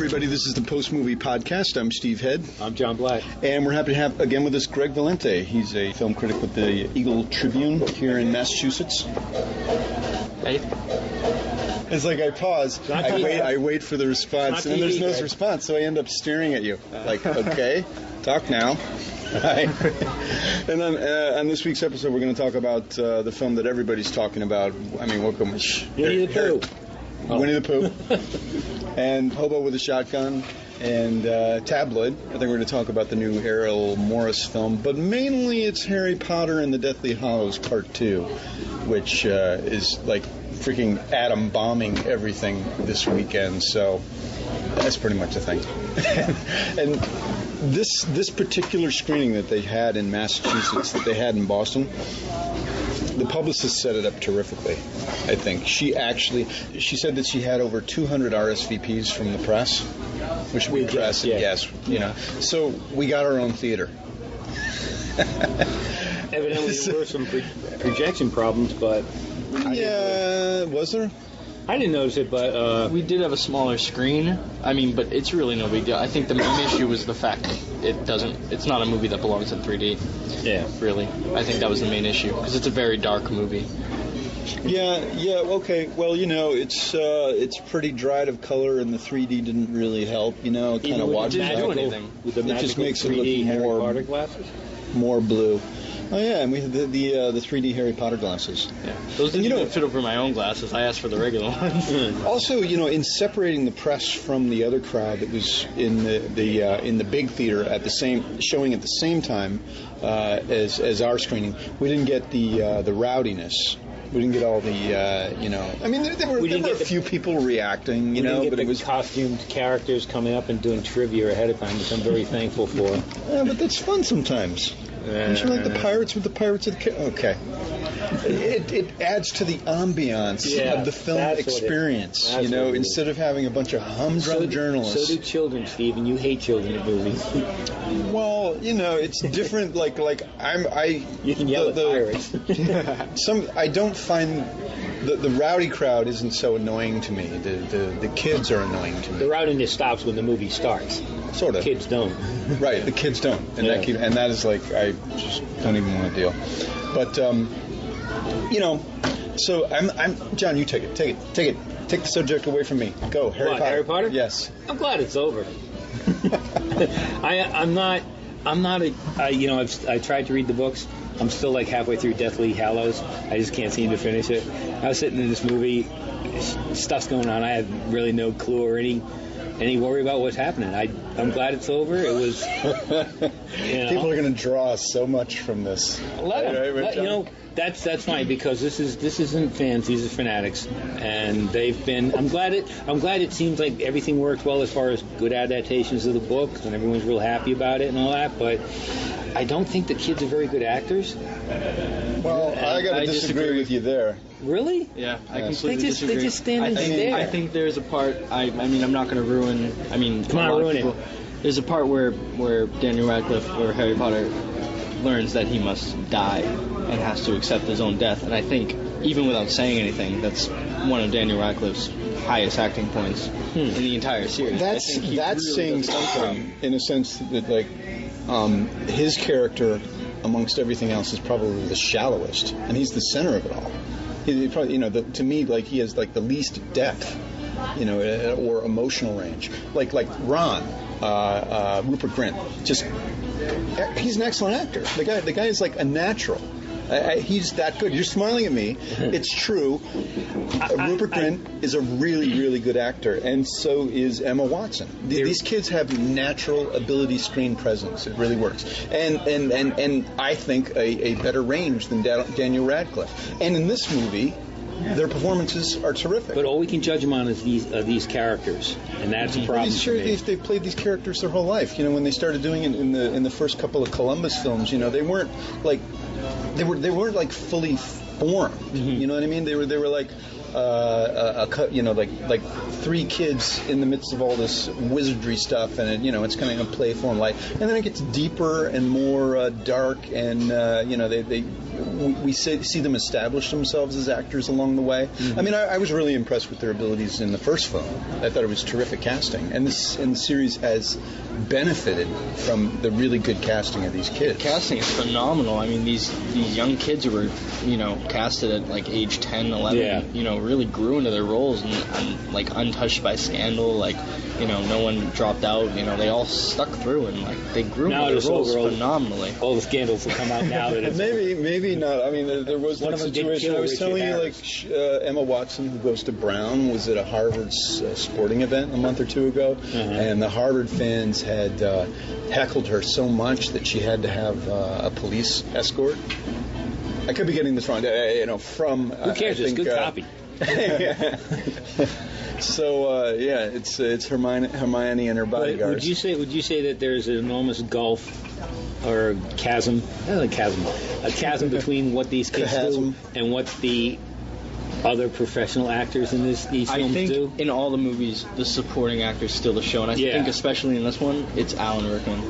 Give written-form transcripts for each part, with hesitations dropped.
everybody. This is the Post Movie Podcast. I'm Steve Head. I'm John Black. And we're happy to have again with us Greg Valente. He's a film critic with the Eagle Tribune here in Massachusetts. Hey. It's like I pause, I wait for the response, and then there's no response, so I end up staring at you. Like, okay, talk now. Right. And then on this week's episode, we're going to talk about the film that everybody's talking about. I mean, welcome. Winnie the Pooh. Winnie the Pooh. And Hobo with a Shotgun. And Tabloid. I think we're going to talk about the new Errol Morris film. But mainly it's Harry Potter and the Deathly Hallows Part 2, which is like freaking atom bombing everything this weekend. So that's pretty much the thing. And this particular screening that they had in Massachusetts, that they had in Boston, the publicist set it up terrifically, I think. She said that she had over 200 RSVPs from the press, which we press, yes, you know. So we got our own theater. Evidently there were some projection problems, but... was there? I didn't notice it, but... we did have a smaller screen. I mean, but it's really no big deal. I think the main issue was the fact that it's not a movie that belongs in 3D. Yeah. Really. I think that was the main issue, because it's a very dark movie. Yeah, okay. Well, you know, it's pretty dried of color, and the 3D didn't really help, you know, kind of watch it. It didn't do anything. With the it just makes 3D it look Harry Potter glasses? more blue. Oh yeah, and we had the 3D Harry Potter glasses. Yeah, those didn't even fit over my own glasses. I asked for the regular ones. Also, you know, in separating the press from the other crowd that was in the big theater showing at the same time as our screening, we didn't get the rowdiness. We didn't get all the, you know... I mean, there were a few people reacting, you know, but it was... costumed characters coming up and doing trivia ahead of time, which I'm very thankful for. Yeah, but that's fun sometimes. Don't you like the pirates with the Pirates of the Okay. It adds to the ambiance of the film experience, you know, instead of having a bunch of humdrum journalists. So do children, Steve, and you hate children in movies. Well, you know, it's different. You can yell at pirates. I don't find the rowdy crowd isn't so annoying to me. The kids are annoying to me. The rowdiness stops when the movie starts. Sort of. Kids don't. Right, the kids don't, and that is like I just don't even want to deal. But you know, so I'm John. You take it. Take the subject away from me. Go, Harry Potter. Harry Potter? Yes. I'm glad it's over. I'm not I tried to read the books. I'm still like halfway through Deathly Hallows. I just can't seem to finish it. I was sitting in this movie, stuff's going on. I had really no clue or any worry about what's happening. I'm glad it's over. It was... People are going to draw so much from this. You know, that's fine, because this isn't fans. These are fanatics, and they've been. I'm glad it seems like everything worked well as far as good adaptations of the books, and everyone's real happy about it and all that. But I don't think the kids are very good actors. Well, I got to disagree with you there. Really? Yeah, I completely disagree. They just stand and stare. I think there's a part. I mean, I'm not going to ruin. I mean, come on, ruin it. There's a part where Daniel Radcliffe or Harry Potter learns that he must die and has to accept his own death. And I think, even without saying anything, that's one of Daniel Radcliffe's highest acting points in the entire series. That's really saying something in a sense that like his character amongst everything else is probably the shallowest, and he's the center of it all. He probably, you know, to me, like he has like the least depth, you know, or emotional range. Like Ron, Rupert Grint, he's an excellent actor. The guy is like a natural. He's that good. You're smiling at me. It's true. Rupert Grint is a really, really good actor, and so is Emma Watson. These kids have natural ability, screen presence. It really works, and I think a better range than Daniel Radcliffe. And in this movie, their performances are terrific. But all we can judge them on is these characters, and that's a problem. They've played these characters their whole life. You know, when they started doing it in the first couple of Columbus films, you know, they weren't like. They weren't like fully formed. Mm-hmm. You know what I mean? They were like you know, like three kids in the midst of all this wizardry stuff, and it's kind of playful and light. And then it gets deeper and more dark, and you know, they we see them establish themselves as actors along the way. I mean, I was really impressed with their abilities in the first film. I thought it was terrific casting, and the series has benefited from the really good casting of these kids. Casting is phenomenal. I mean, these young kids who were, casted at like age 10, 11, really grew into their roles and like untouched by scandal, like, no one dropped out, they all stuck through and like they grew into their roles phenomenally. All the scandals will come out now. That it's maybe not. I mean, there was one situation. I was telling you, like Emma Watson, who goes to Brown, was at a Harvard sporting event a month or two ago, and the Harvard fans had heckled her so much that she had to have a police escort. I could be getting this wrong. From who cares? It's good copy. So it's Hermione and her bodyguards. Would you say that there's an enormous gulf or chasm? Not a chasm between what these kids do and what the other professional actors in these films do? I think in all the movies, the supporting actors steal the show, and I think especially in this one, it's Alan Rickman.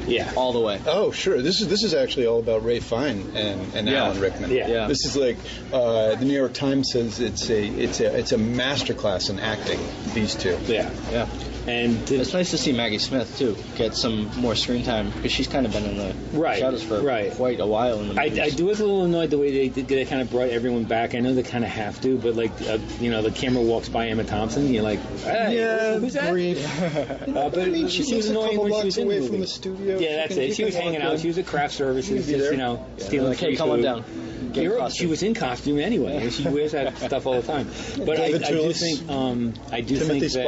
Yeah, all the way. Oh, sure. This is actually all about Ray Fiennes and Alan Rickman. Yeah. This is like the New York Times says it's a masterclass in acting. These two. Yeah. And it's nice to see Maggie Smith too get some more screen time because she's kind of been in the shadows for quite a while in the movies. I was a little annoyed the way they kind of brought everyone back. I know they kind of have to, but like the camera walks by Emma Thompson, and you're like, hey, who's that? But I mean, she was annoying when she was away from the studio. Yeah, that's it. She was hanging out. She was at craft services, just stealing free food. Come on down. She was in costume anyway. She wears that stuff all the time. But I do think that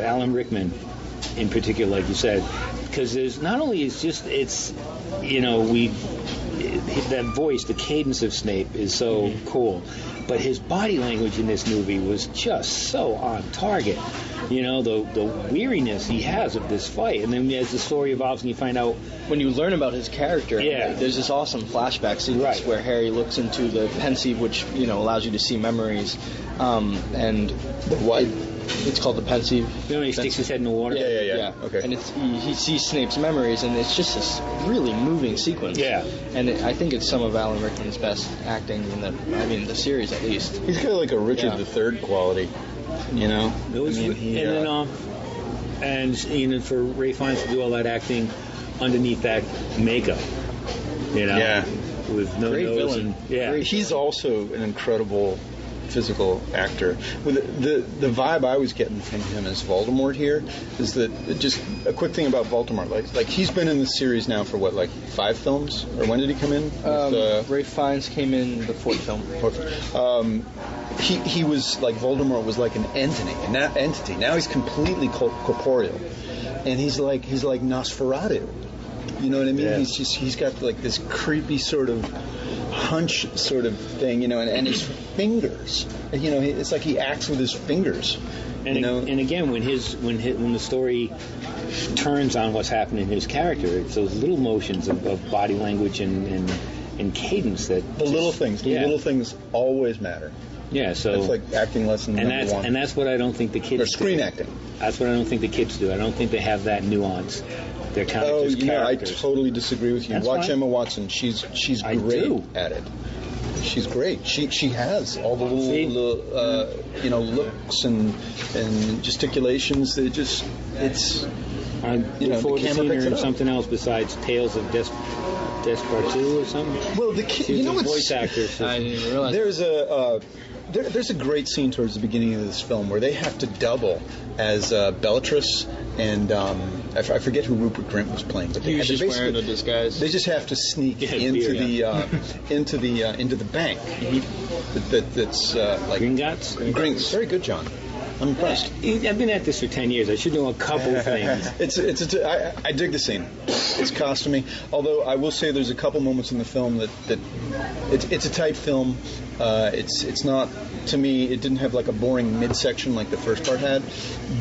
Alan Rickman, in particular, like you said, because there's not only that voice, the cadence of Snape is so cool, but his body language in this movie was just so on target. The weariness he has of this fight, and then as the story evolves and you find out when you learn about his character, there's this awesome flashback sequence where Harry looks into the pensieve, which allows you to see memories, and what. It's called the pensieve. He sticks his head in the water. Yeah. Okay. And he sees Snape's memories, and it's just this really moving sequence. Yeah. And I think it's some of Alan Rickman's best acting in the series at least. He's got like a Richard III quality, It was, and for Ray Fiennes to do all that acting underneath that makeup, with no great nose villain. He's also an incredible physical actor. The vibe I was getting from him as Voldemort here is that just a quick thing about Voldemort, like he's been in the series now for 5 films, or when did he come in? Ray Fiennes came in the 4th film. He was like Voldemort was like an entity. Now he's completely corporeal, and he's like Nosferatu. You know what I mean? Yeah. He's got like this creepy sort of hunch sort of thing, and his fingers. It's like he acts with his fingers. And again, when the story turns on what's happening in his character, it's those little motions of body language and cadence that the little things always matter. Yeah, so it's like acting lesson number 1. And that's what I don't think the kids or screen do. acting. That's what I don't think the kids do. I don't think they have that nuance. They're kind of just characters. I totally disagree with you. That's Watch fine. Emma Watson. She's great at it. She's great. She has all the little looks and gesticulations. I look forward to seeing her in something else besides Tales of Desperatu or something. Well, the kid, what's voice actor. So I didn't realize. There's a great scene towards the beginning of this film where they have to double as Bellatrix and I forget who Rupert Grint was playing, but he was just wearing a disguise. They just have to sneak into the bank. That's like Gringotts. Gringotts. Very good, John. I'm impressed. I've been at this for 10 years. I should know a couple of things. I dig the scene. It's costuming. Although I will say there's a couple moments in the film that it's a tight film. It's not, to me, it didn't have like a boring midsection like the first part had.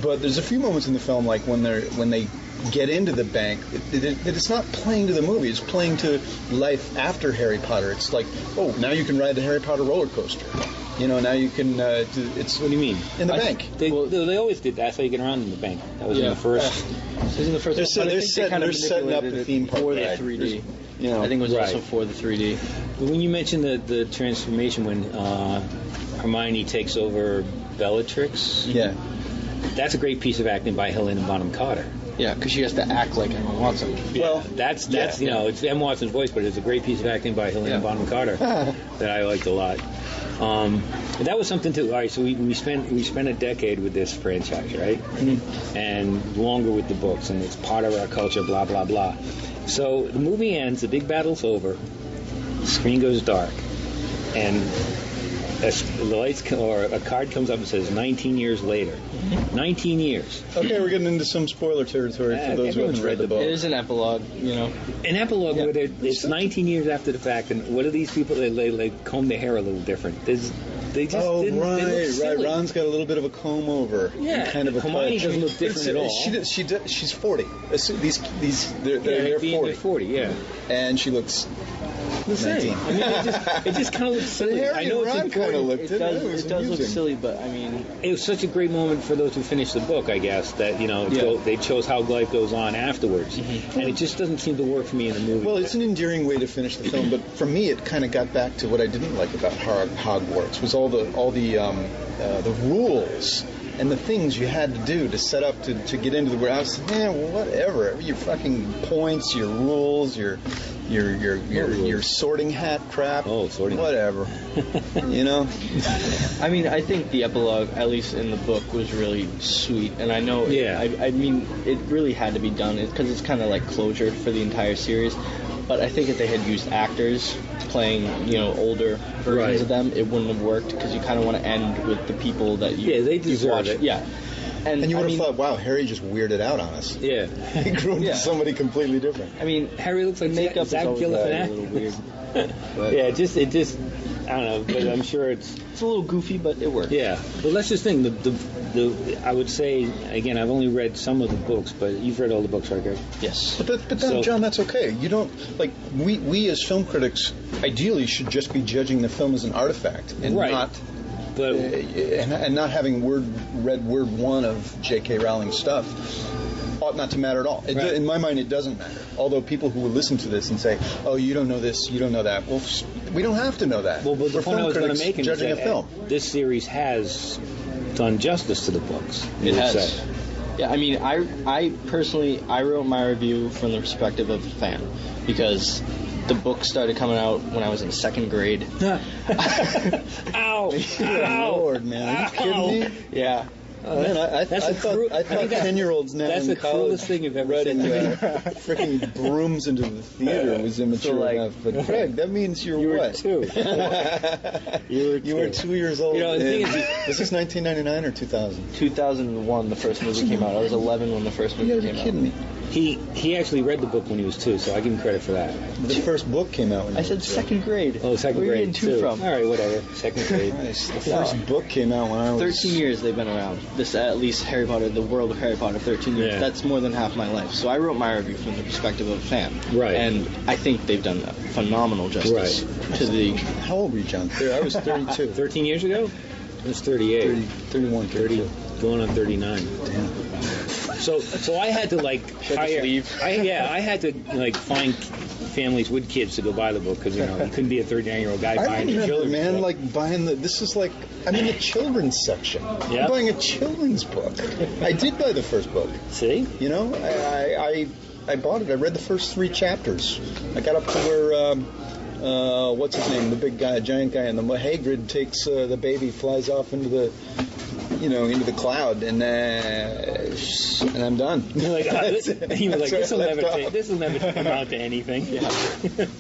But there's a few moments in the film, like when they get into the bank, it's not playing to the movie. It's playing to life after Harry Potter. It's like, oh, now you can ride the Harry Potter roller coaster. Now you can. It's what do you mean? In the bank. They always did that. That's how you get around in the bank. That was in the first. They're setting up the theme park for the ride. 3D. You know, I think it was Right. also for the 3D. When you mentioned the transformation when Hermione takes over Bellatrix, yeah. that's a great piece of acting by Helena Bonham Carter. Yeah, because she has to act like Emma Watson. Well, That's yeah. you know, it's Emma Watson's voice, but it's a great piece of acting by Helena Bonham Carter that I liked a lot. And that was something too. All right, so we spent a decade with this franchise, right? Mm-hmm. And longer with the books, and it's part of our culture. Blah blah blah. So the movie ends, the big battle's over, the screen goes dark, and the lights or a card comes up and says 19 years later. Mm-hmm. 19 years. Okay, we're getting into some spoiler territory for those who haven't read the book. It is an epilogue, you know. An epilogue where it's 19 years after the fact, and what are these people? They comb their hair a little different. They just didn't. Right, they look silly. Ron's got a little bit of a comb over. Yeah, kind of a Hermione touch. doesn't look different at all. She's 40. They're They're 40. 40, yeah. And she looks The same. 19. I mean, it just kind of looks silly. Harry I know and Ron it's kind of important. looked It was does look amusing. silly, but I mean, It was such a great moment for those who finished the book, I guess, that, you know, they chose how life goes on afterwards. Mm-hmm. And it just doesn't seem to work for me in the movie. Well, it's an endearing way to finish the film, but for me, it kind of got back to what I didn't like about Hogwarts was all the rules and the things you had to do to set up to get into the world. I was whatever. Your fucking points, your rules, your sorting hat crap. Oh, sorting hat. Whatever. You know? I mean, I think the epilogue, at least in the book, was really sweet, and I know. Yeah. I mean, it really had to be done because it's kind of like closure for the entire series. But I think if they had used actors playing, you know, older versions of them, it wouldn't have worked because you kind of want to end with the people that you they you've deserve watched. it. Yeah. And you would have thought, wow, Harry just weirded out on us. Yeah. He grew into somebody completely different. I mean, Harry looks like makeup Zach is always a Galifianakis. little weird. But Yeah, it just I don't know, but I'm sure it's a little goofy, but it works. yeah. But let's just think I would say again, I've only read some of the books, but you've read all the books, right, Greg? Yes. But John, that's okay. You don't like we as film critics ideally should just be judging the film as an artifact and not. But and not having read word one of J.K. Rowling's stuff ought not to matter at all. In my mind, it doesn't matter. Although people who will listen to this and say, "Oh, you don't know this, you don't know that," well, we don't have to know that. Well, but the We're point I film was going to critics make is judging a that film. this series has done justice to the books. It has. Yeah, I mean, I personally wrote my review from the perspective of a fan because the book started coming out when I was in second grade. Ow! Ow! Lord, man, are you kidding me? Yeah. Man, I thought 10-year-olds now that's in the college cruelest thing you've ever said riding to me. freaking brooms into the theater was immature enough. But Craig, that means you were what? 2. You were 2 years old. You know, the thing is, was this 1999 or 2000? 2001, the first movie came out. I was 11 when the first movie You came gotta be kidding out. me. He actually read the book when he was 2, so I give him credit for that. The first book came out when I said second grade. Oh, second Where are you grade getting 2 from? All right, whatever. Second grade. Christ, the first book came out when I was 13 years they've been around. This, at least Harry Potter, the world of Harry Potter, 13 years. Yeah. That's more than half my life. So I wrote my review from the perspective of a fan. Right. And I think they've done a phenomenal justice to the... How old were you, John? I was 32. 13 years ago? I was 38. 31, 30, going on 39. Damn. So I had to like hire. I had to like find families with kids to go buy the book because you couldn't be a 39-year-old guy I buying a remember, children's man, book. like buying this is like, I'm in the children's section. Yeah. I'm buying a children's book. I did buy the first book. See? You know, I bought it. I read the first 3 chapters. I got up to where, what's his name, the big guy, giant guy, and the Hagrid takes the baby, flies off into the cloud, and I'm done. You're like, this will never amount to anything. Yeah.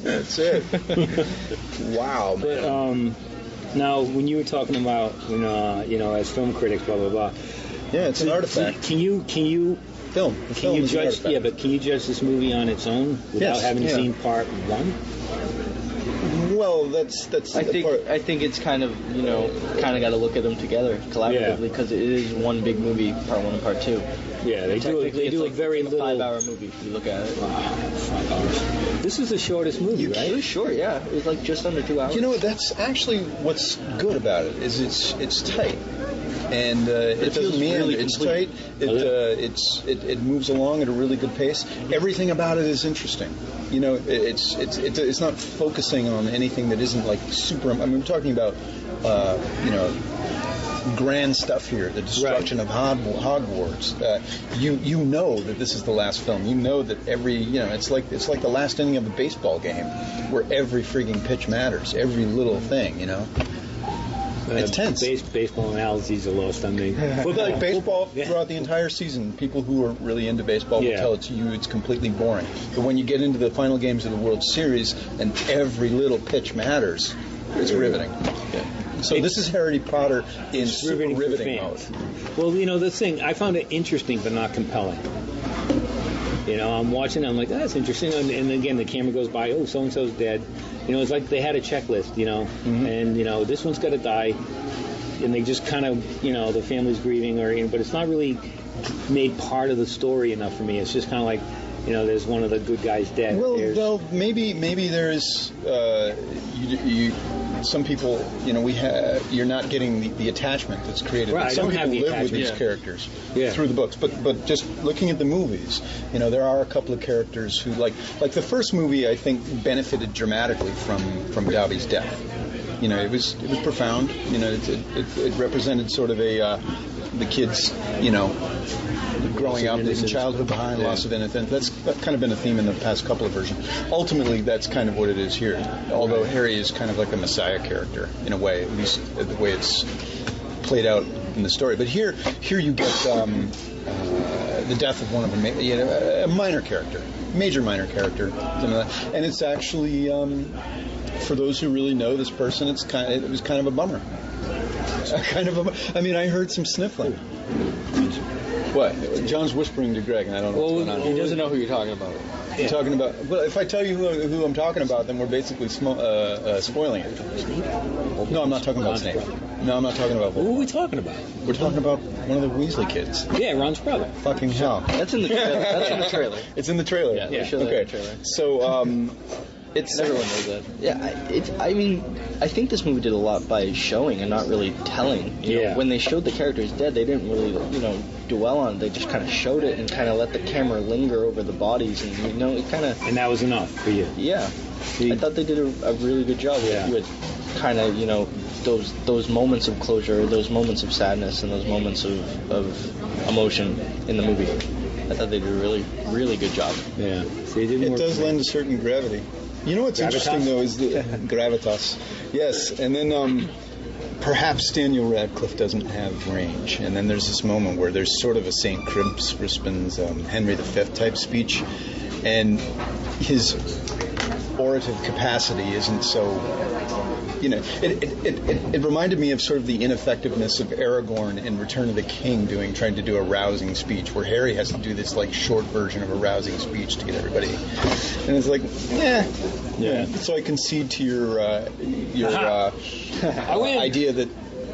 That's it. Wow, man. But now, when you were talking about as film critics, blah blah blah. Yeah, it's an artifact. Can you Film. Can you judge? Yeah, but can you judge this movie on its own without having seen part 1? Well, that's I think it's kind of got to look at them together collaboratively because it is one big movie, part 1 and part 2. Yeah, they do a very little 5-hour movie if you look at it. 5 hours. This is the shortest movie, right? It was short, yeah. It was like just under 2 hours. You know, that's actually what's good about it is it's tight. and it feels doesn't mean really it's complete. tight. It moves along at a really good pace. Everything about it is interesting. You know, it's not focusing on anything that isn't like super. I mean, we're talking about you know, grand stuff here. The destruction of Hogwarts. You know that this is the last film. You know that it's like the last inning of a baseball game, where every freaking pitch matters. Every little thing. You know. It's tense. Baseball analogies are lost on me. Well, like baseball throughout the entire season, people who are really into baseball will tell it to you it's completely boring. But when you get into the final games of the World Series and every little pitch matters, it's riveting. Yeah. So this is Harry Potter in super riveting mode. Well, you know, the thing, I found it interesting but not compelling. You know, I'm watching, I'm like, that's interesting. And again, the camera goes by, oh, so-and-so's dead. You know, it's like they had a checklist, you know, and, you know, this one's got to die. And they just kind of, you know, the family's grieving, but it's not really made part of the story enough for me. It's just kind of like, you know, there's one of the good guys dead. Well, maybe there's some people, you know, you're not getting the attachment that's created. Right, some I don't people have the live attachment. with these characters through the books, but just looking at the movies, you know, there are a couple of characters who like the first movie, I think, benefited dramatically from Dobby's death. You know, it was profound. You know, it represented sort of the kids, you know, growing up, leaving childhood behind, loss of innocence. That's kind of been a theme in the past couple of versions. Ultimately, that's kind of what it is here. Although Harry is kind of like a messiah character in a way, at least the way it's played out in the story. But here you get the death of one of them, you know, a minor character, major minor character, and it's actually for those who really know this person, it was kind of a bummer. I mean, I heard some sniffling. What? John's whispering to Greg, and I don't know what's going on. He doesn't know who you're talking about. You're talking about. Well, if I tell you who I'm talking about, then we're basically spoiling it. No, I'm not talking about Snape. No, I'm not talking about. Who are we talking about? We're talking about one of the Weasley kids. Yeah, Ron's brother. Fucking hell. That's in the trailer. That's in the trailer. It's in the trailer. Yeah, they show that in the trailer. So, it's everyone knows that. Yeah, I mean, I think this movie did a lot by showing and not really telling. You know, when they showed the characters dead, they didn't really, you know, dwell on it. They just kind of showed it and kind of let the camera linger over the bodies, and you know, it kind of. And that was enough for you. Yeah, I thought they did a really good job with kind of, you know, those moments of closure, those moments of sadness, and those moments of emotion in the movie. I thought they did a really, really good job. Yeah, it does lend a certain gravity. You know what's interesting, though, is the gravitas. Yes, and then perhaps Daniel Radcliffe doesn't have range. And then there's this moment where there's sort of a St. Crispin's Henry V type speech, and his orative capacity isn't so... You know, it reminded me of sort of the ineffectiveness of Aragorn in Return of the King trying to do a rousing speech, where Harry has to do this like short version of a rousing speech to get everybody. And it's like, yeah. So I concede to your idea that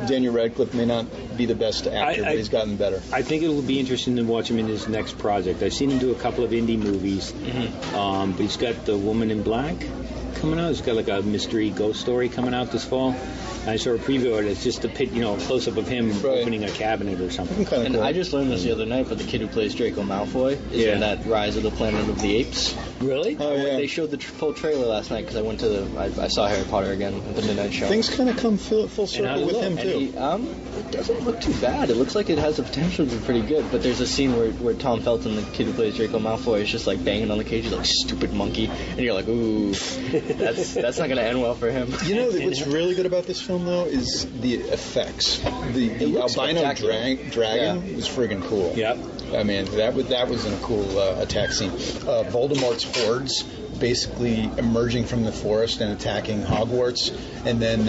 Daniel Radcliffe may not be the best actor, but he's gotten better. I think it will be interesting to watch him in his next project. I've seen him do a couple of indie movies, but he's got The Woman in Black coming out. He's got like a mystery ghost story coming out this fall. I saw a preview of it. It's just a close-up of him opening a cabinet or something. And cool. I just learned this the other night, but the kid who plays Draco Malfoy is in that Rise of the Planet of the Apes. Really? Oh, yeah. They showed the full trailer last night because I went to I saw Harry Potter again at the midnight show. Things kind of come full circle with him, too. It doesn't look too bad. It looks like it has the potential to be pretty good, but there's a scene where Tom Felton, the kid who plays Draco Malfoy, is just like banging on the cage. He's like, stupid monkey. And you're like, ooh, that's not going to end well for him. You know, what's really good about this film, though, is the effects. The albino dragon was friggin' cool. Yep. I mean, that was in a cool attack scene. Voldemort's hordes basically emerging from the forest and attacking Hogwarts, and then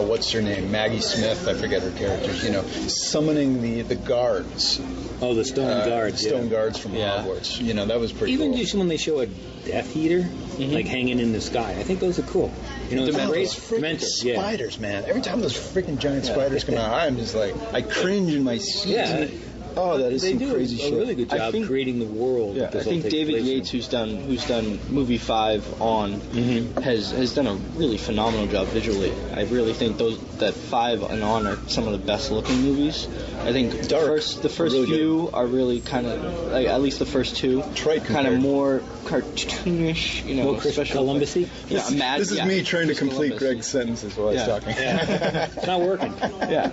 what's her name, Maggie Smith, I forget her character's, you know, summoning the guards. Oh, the stone guards. Stone guards from Hogwarts. You know, that was pretty cool. Even just when they show a Death Eater like hanging in the sky, I think those are cool. You know, those freaking spiders, man. Every time those freaking giant spiders come out, I'm just like, I cringe in my seat. Yeah. Oh, that is they some do crazy a shit. really good I job think- creating the world. Yeah, that this I all think takes David place in. Yates, who's done movie 5 on, has done a really phenomenal job visually. I really think that 5 and on are some of the best looking movies. I think the first really few are really kind of like, at least the first 2, Trite kind of compared. more cartoonish, More Chris Columbus-y? Yeah, mad. This is yeah, me trying to Chris complete Columbus. Greg's sentences while I was Yeah. talking. Yeah. It's not working. Yeah,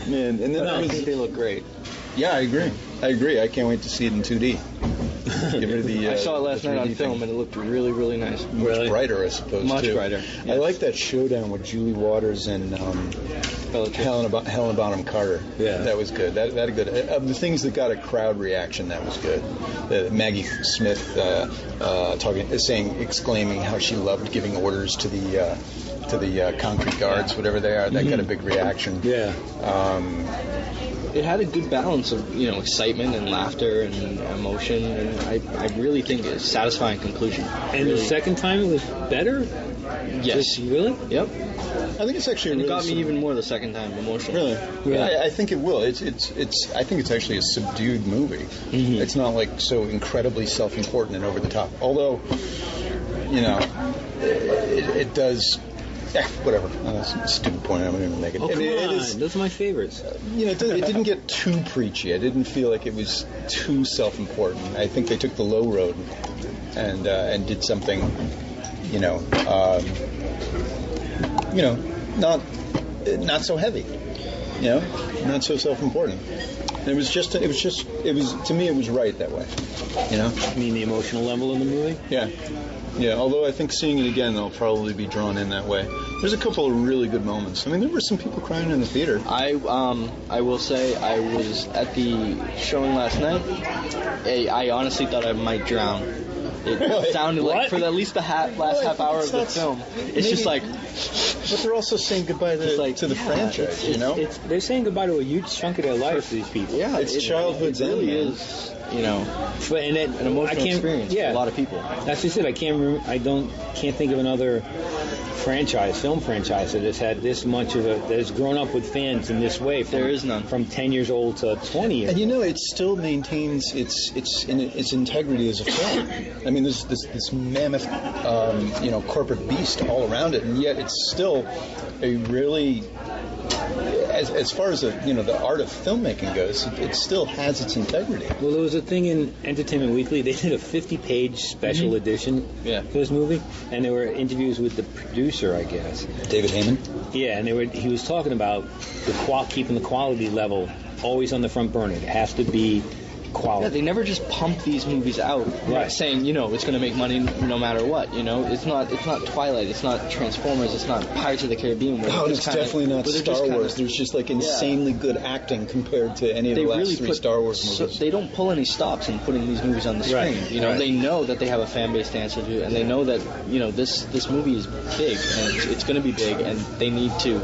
Man, and then I think they look great. yeah, I agree. I can't wait to see it in 2D. Get rid of the. I saw it last the night on 3D film, thing. and it looked really, really nice. Much brighter, I suppose. Much too. brighter, I yes. like that showdown with Julie Waters and Helena Bonham Carter. Yeah. That was good. That a good. Of the things that got a crowd reaction, that was good. Maggie Smith exclaiming how she loved giving orders to the concrete guards, whatever they are. That got a big reaction. Yeah. It had a good balance of excitement and laughter and emotion, and I really think it's a satisfying conclusion. And the second time it was better? Yes. Really? Yep. I think it's actually And it really got me even more the second time emotionally. Really? Yeah. I think it will. I think it's actually a subdued movie. It's not like so incredibly self-important and over the top. Although, it does. Whatever. That's a stupid point. I'm not even make it. Oh, come It on. is, Those are my favorites. it didn't get too preachy. I didn't feel like it was too self-important. I think they took the low road and did something, not so heavy, not so self-important. And it was to me it was right that way, You mean the emotional level in the movie? Yeah, although I think seeing it again, I'll probably be drawn in that way. There's a couple of really good moments. I mean, there were some people crying in the theater. I will say I was at the showing last night. I honestly thought I might drown. It sounded like for at least the last half hour of the film. It's just like. But they're also saying goodbye to the franchise, They're saying goodbye to a huge chunk of their life for these people. Yeah, it's childhood's it really end, man. is. An emotional experience for a lot of people. That's just it. I can't think of another film franchise that has had this much of that has grown up with fans in this way. There is none. From 10 years old to 20 years. And it still maintains its integrity as a film. I mean, there's this mammoth, corporate beast all around it, and yet it's still a really, as far as the art of filmmaking goes, it still has its integrity. Well, there was a thing in Entertainment Weekly. They did a 50-page special edition for this movie, and there were interviews with the producer, I guess. David Heyman? Yeah, and he was talking about keeping the quality level always on the front burner. It has to be quality. Yeah, they never just pump these movies out, saying it's going to make money no matter what. It's not Twilight, it's not Transformers, it's not Pirates of the Caribbean. It's definitely not Star Wars. There's just insanely good acting compared to any of the last three Star Wars movies. They don't pull any stops in putting these movies on the screen. Right. They know that they have a fan base to answer to, and they know that this movie is big and it's going to be big, and they need to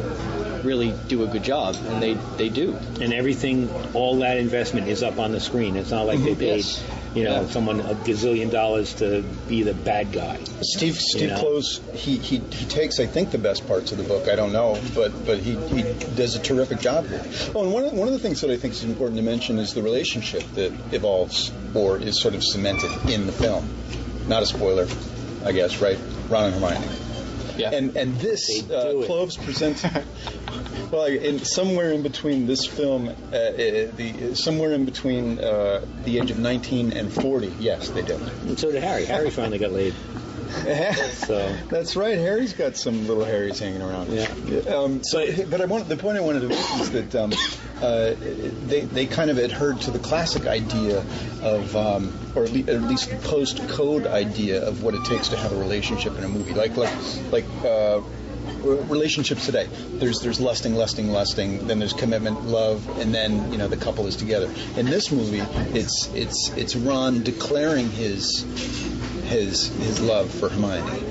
really do a good job, and they do. And everything, all that investment is up on the screen. It's not like they paid, someone $1 gazillion to be the bad guy. Steve Close, he takes, I think, the best parts of the book. I don't know, but he does a terrific job here. Oh, and one of the things that I think is important to mention is the relationship that evolves or is sort of cemented in the film. Not a spoiler, I guess, right? Ron and Hermione. Yeah. And this Cloves presents somewhere in between this film, somewhere in between the age of 19 and 40. Yes, they do. And so did Harry. Harry finally got laid. So that's right. Harry's got some little Harrys hanging around. Yeah. But the point I wanted to make is that they kind of adhered to the classic idea of, or at least the post-code idea of what it takes to have a relationship in a movie, like relationships today. There's lusting, then there's commitment, love, and then the couple is together. In this movie, it's Ron declaring his love for Hermione,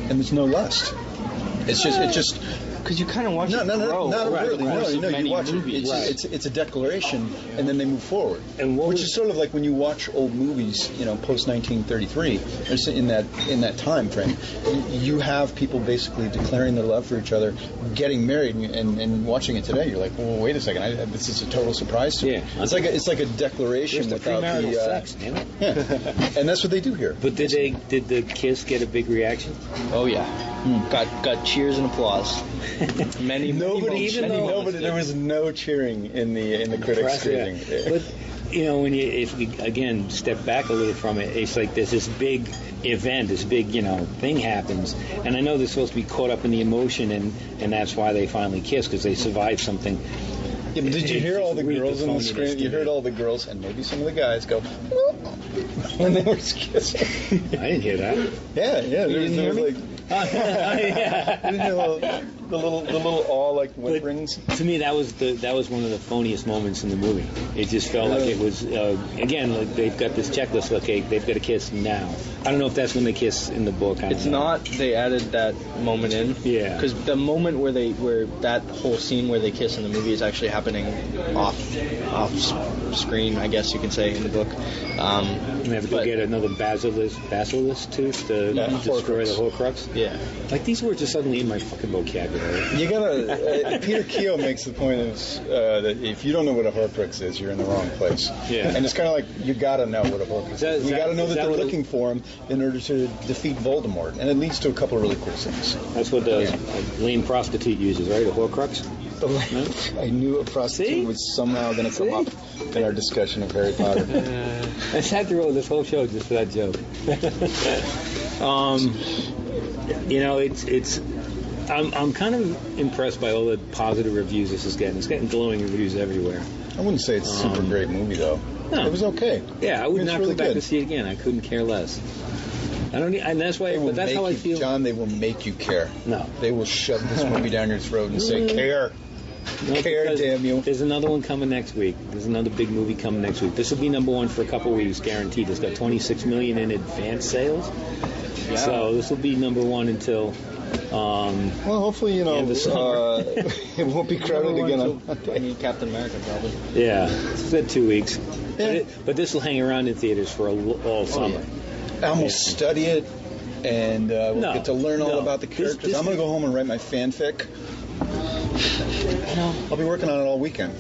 and there's no lust. It's just Because you kind of watch it not grow really. over the course of many You watch movies. it. It's a declaration, and then they move forward. Which is sort of like when you watch old movies, post 1933, in that time frame. You have people basically declaring their love for each other, getting married, and watching it today. You're like, well, wait a second, this is a total surprise to me. Yeah, it's like a declaration without premarital the sex, damn it. Yeah, and that's what they do here. But did the kiss get a big reaction? Oh yeah, got cheers and applause. Many There was no cheering in the critics screening. Yeah. But if you again step back a little from it, it's like there's this big event, this big thing happens, and I know they're supposed to be caught up in the emotion, and that's why they finally kiss, because they survived something. Yeah, but did you hear all the girls on the screen? You heard all the girls and maybe some of the guys go when they were kissing. I didn't hear that. Yeah. There was like Yeah. the little all like whimperings. To me, that was one of the phoniest moments in the movie. It just felt like it was again, like they've got this checklist. Okay, they've got to kiss now. I don't know if that's when they kiss in the book. It's not. They added that moment in. Yeah. Because the moment where that whole scene where they kiss in the movie is actually happening off screen, I guess you can say, in the book. They have to go get another basilisk tooth to destroy the Horcrux. Yeah. Like, these words are suddenly in my fucking vocabulary. You gotta. Peter Keogh makes the point that if you don't know what a Horcrux is, you're in the wrong place. Yeah. And it's kind of like you gotta know what a Horcrux is. You gotta know that they're looking for him in order to defeat Voldemort, and it leads to a couple of really cool things. That's what the lame prostitute uses, right? A Horcrux. I knew a prostitute was somehow going to come up in our discussion of Harry Potter. I sat through this whole show just for that joke. I'm kind of impressed by all the positive reviews this is getting. It's getting glowing reviews everywhere. I wouldn't say it's a super great movie, though. No. It was okay. Yeah, I would not really go back good. to see it again. I couldn't care less. I don't, and that's why. But that's how I feel. John, they will make you care. No, they will shove this movie down your throat and say, "Care, care, damn you." There's another one coming next week. There's another big movie coming next week. This will be number one for a couple weeks, guaranteed. It's got 26 million in advance sales. Yeah. So this will be number one until. Well, hopefully, it won't be crowded again. I mean, Captain America, probably. Yeah, it's at 2 weeks. Yeah. But this will hang around in theaters for all summer. Yeah. I'm going to study it, and we'll get to learn all about the characters. I'm going to go home and write my fanfic. I'll be working on it all weekend.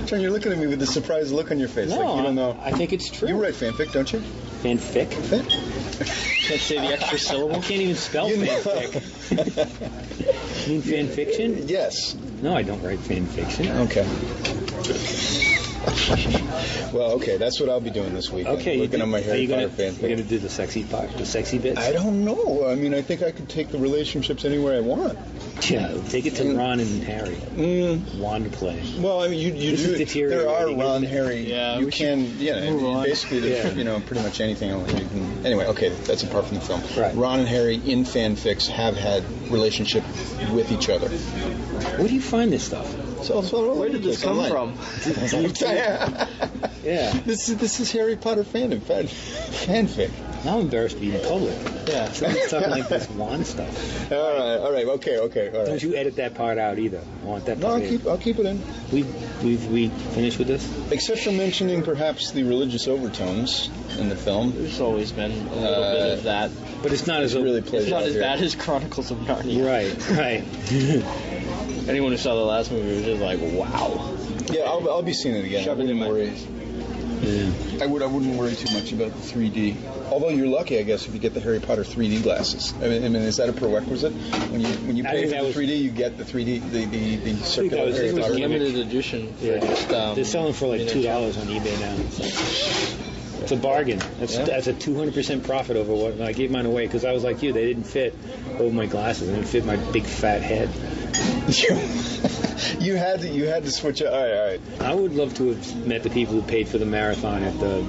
John, you're looking at me with a surprised look on your face. No, like you don't know. I think it's true. You write fanfic, don't you? Fanfic? Can't say the extra syllable. I can't even spell fanfic. You mean fan fiction? Yes. No, I don't write fan fiction. Okay. Well, okay, that's what I'll be doing this weekend. Okay, working on my Harry Potter fanfic. You're going to do the sexy part, the sexy bits? I don't know. I mean, I think I could take the relationships anywhere I want. Yeah, take it to Ron and Harry. Wand play. Well, I mean, you do. There are Ron, Harry. Yeah, you can. Basically, pretty much anything else. You can. Anyway, okay, that's apart from the film. Right. Ron and Harry in fanfics have had relationship with each other. Where do you find this stuff? So where did this come from? Yeah. This is Harry Potter fanfic. Now I'm embarrassed to be in public. Yeah. Somebody's talking like this wand stuff. All right. Okay. All right. Don't you edit that part out either. I want that part in. I'll keep it in. We finished with this? Except for mentioning perhaps the religious overtones in the film. There's always been a little bit of that. But it's not as really it's not as bad as Chronicles of Narnia. Right. Anyone who saw the last movie was just like, wow. Yeah, I'll be seeing it again. Shove it in my face. Yeah. I wouldn't worry too much about the 3D. Although you're lucky, I guess, if you get the Harry Potter 3D glasses. I mean, is that a prerequisite? When you pay for the 3D, you get the 3D, the circular Harry Potter. Limited edition. Yeah. They're selling for like $2 on eBay now. It's a bargain. That's a 200% profit over what I gave mine away because I was like you. They didn't fit over my glasses. They didn't fit my big fat head. You had to switch it. All right. I would love to have met the people who paid for the marathon at the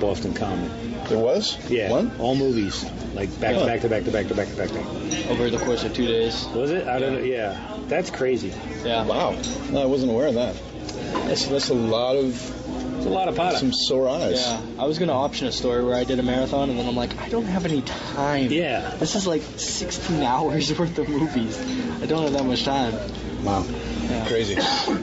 Boston Comic. There was? Yeah. One? All movies. Like back to back. Over the course of 2 days. Was it? I don't know. Yeah. That's crazy. Yeah. Wow. No, I wasn't aware of that. That's a lot of It's a lot of Potter. Some sore eyes. Yeah, I was gonna option a story where I did a marathon, and then I'm like, I don't have any time. Yeah. This is like 16 hours worth of movies. I don't have that much time. Wow. Yeah. Crazy.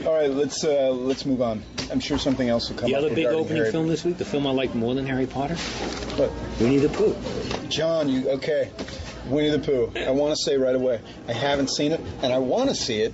All right, let's move on. I'm sure something else will come The up. other big regarding opening Harry. film this week, the film I like more than Harry Potter, What? Winnie the Pooh. John, okay. Winnie the Pooh. I want to say right away, I haven't seen it, and I want to see it.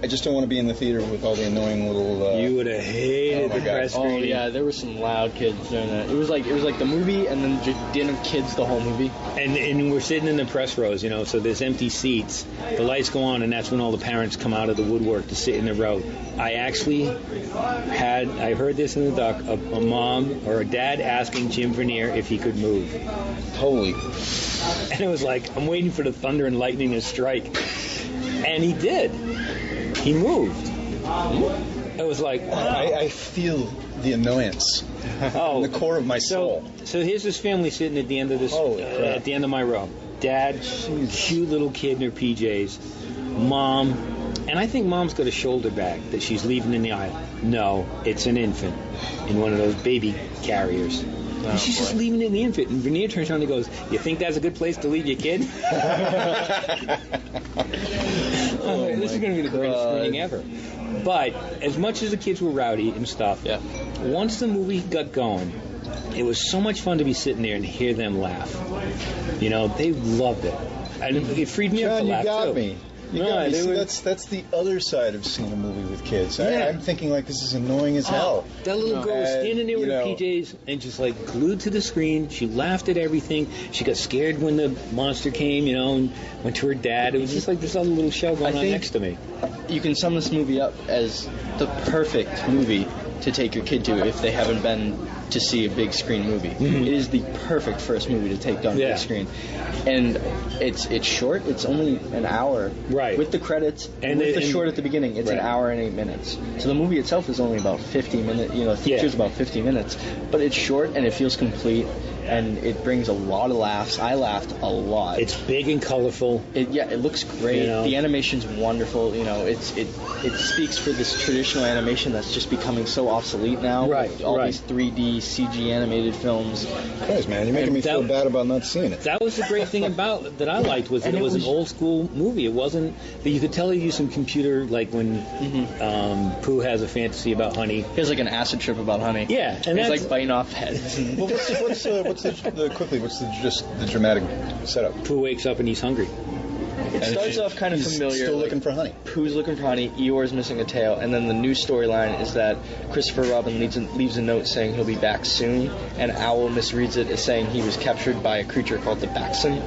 I just don't want to be in the theater with all the annoying little... You would have hated oh my the God. press Oh screening. yeah, there were some loud kids doing that. It was like the movie, and then just didn't have kids the whole movie. And we're sitting in the press rows, so there's empty seats. The lights go on, and that's when all the parents come out of the woodwork to sit in the row. I actually I heard this in the doc, a mom or a dad asking Jim Vernier if he could move. Holy... And it was like, I'm waiting for the thunder and lightning to strike. And he did. He moved. It was like, wow. I feel the annoyance Oh, in the core of my soul. So here's this family sitting at the end of this, Holy crap. at the end of my row. Dad, cute little kid in her PJs. Mom, and I think Mom's got a shoulder bag that she's leaving in the aisle. No, it's an infant in one of those baby carriers. And she's just leaving it in the infant. And Vernier turns around and goes, "You think that's a good place to leave your kid?" This is going to be the greatest screening ever. But as much as the kids were rowdy and stuff, once the movie got going, it was so much fun to be sitting there and hear them laugh. They loved it. And it freed me up John, to you laugh, got too. me. You No, got me. they See, were- that's the other side of seeing a movie with kids. Yeah. I'm thinking like this is annoying as hell. That little girl was standing there with her you know- PJs and just like glued to the screen. She laughed at everything. She got scared when the monster came, and went to her dad. It was just like this other little show going on think- next to me. You can sum this movie up as the perfect movie to take your kid to if they haven't been to see a big screen movie. It is the perfect first movie to take on Yeah. big screen, and it's short. It's only an hour, Right. With the credits And with the and- short at the beginning. It's an Right. hour and 8 minutes. So the movie itself is only about 50 minutes. Features about 50 minutes, but it's short and it feels complete, and it brings a lot of laughs. I laughed a lot. It's big and colorful. It looks great. You know? The animation's wonderful. It speaks for this traditional animation that's just becoming so obsolete now. Right, with all right. these 3D CG animated films. Christ, man, you're making me feel bad about not seeing it. That was the great thing about that I liked was that And it it was an was- old school movie. It wasn't that you could tell they used some computer, like when Pooh has a fantasy about honey. Here's like an acid trip about honey. Yeah, and He's that's like biting off heads. Well, what's the dramatic setup? Pooh wakes up and he's hungry. It starts off kind of He's familiar. still like, looking for honey. Pooh's looking for honey, Eeyore's missing a tail, and then the new storyline is that Christopher Robin leaves a note saying he'll be back soon, and Owl misreads it as saying he was captured by a creature called the Baxen,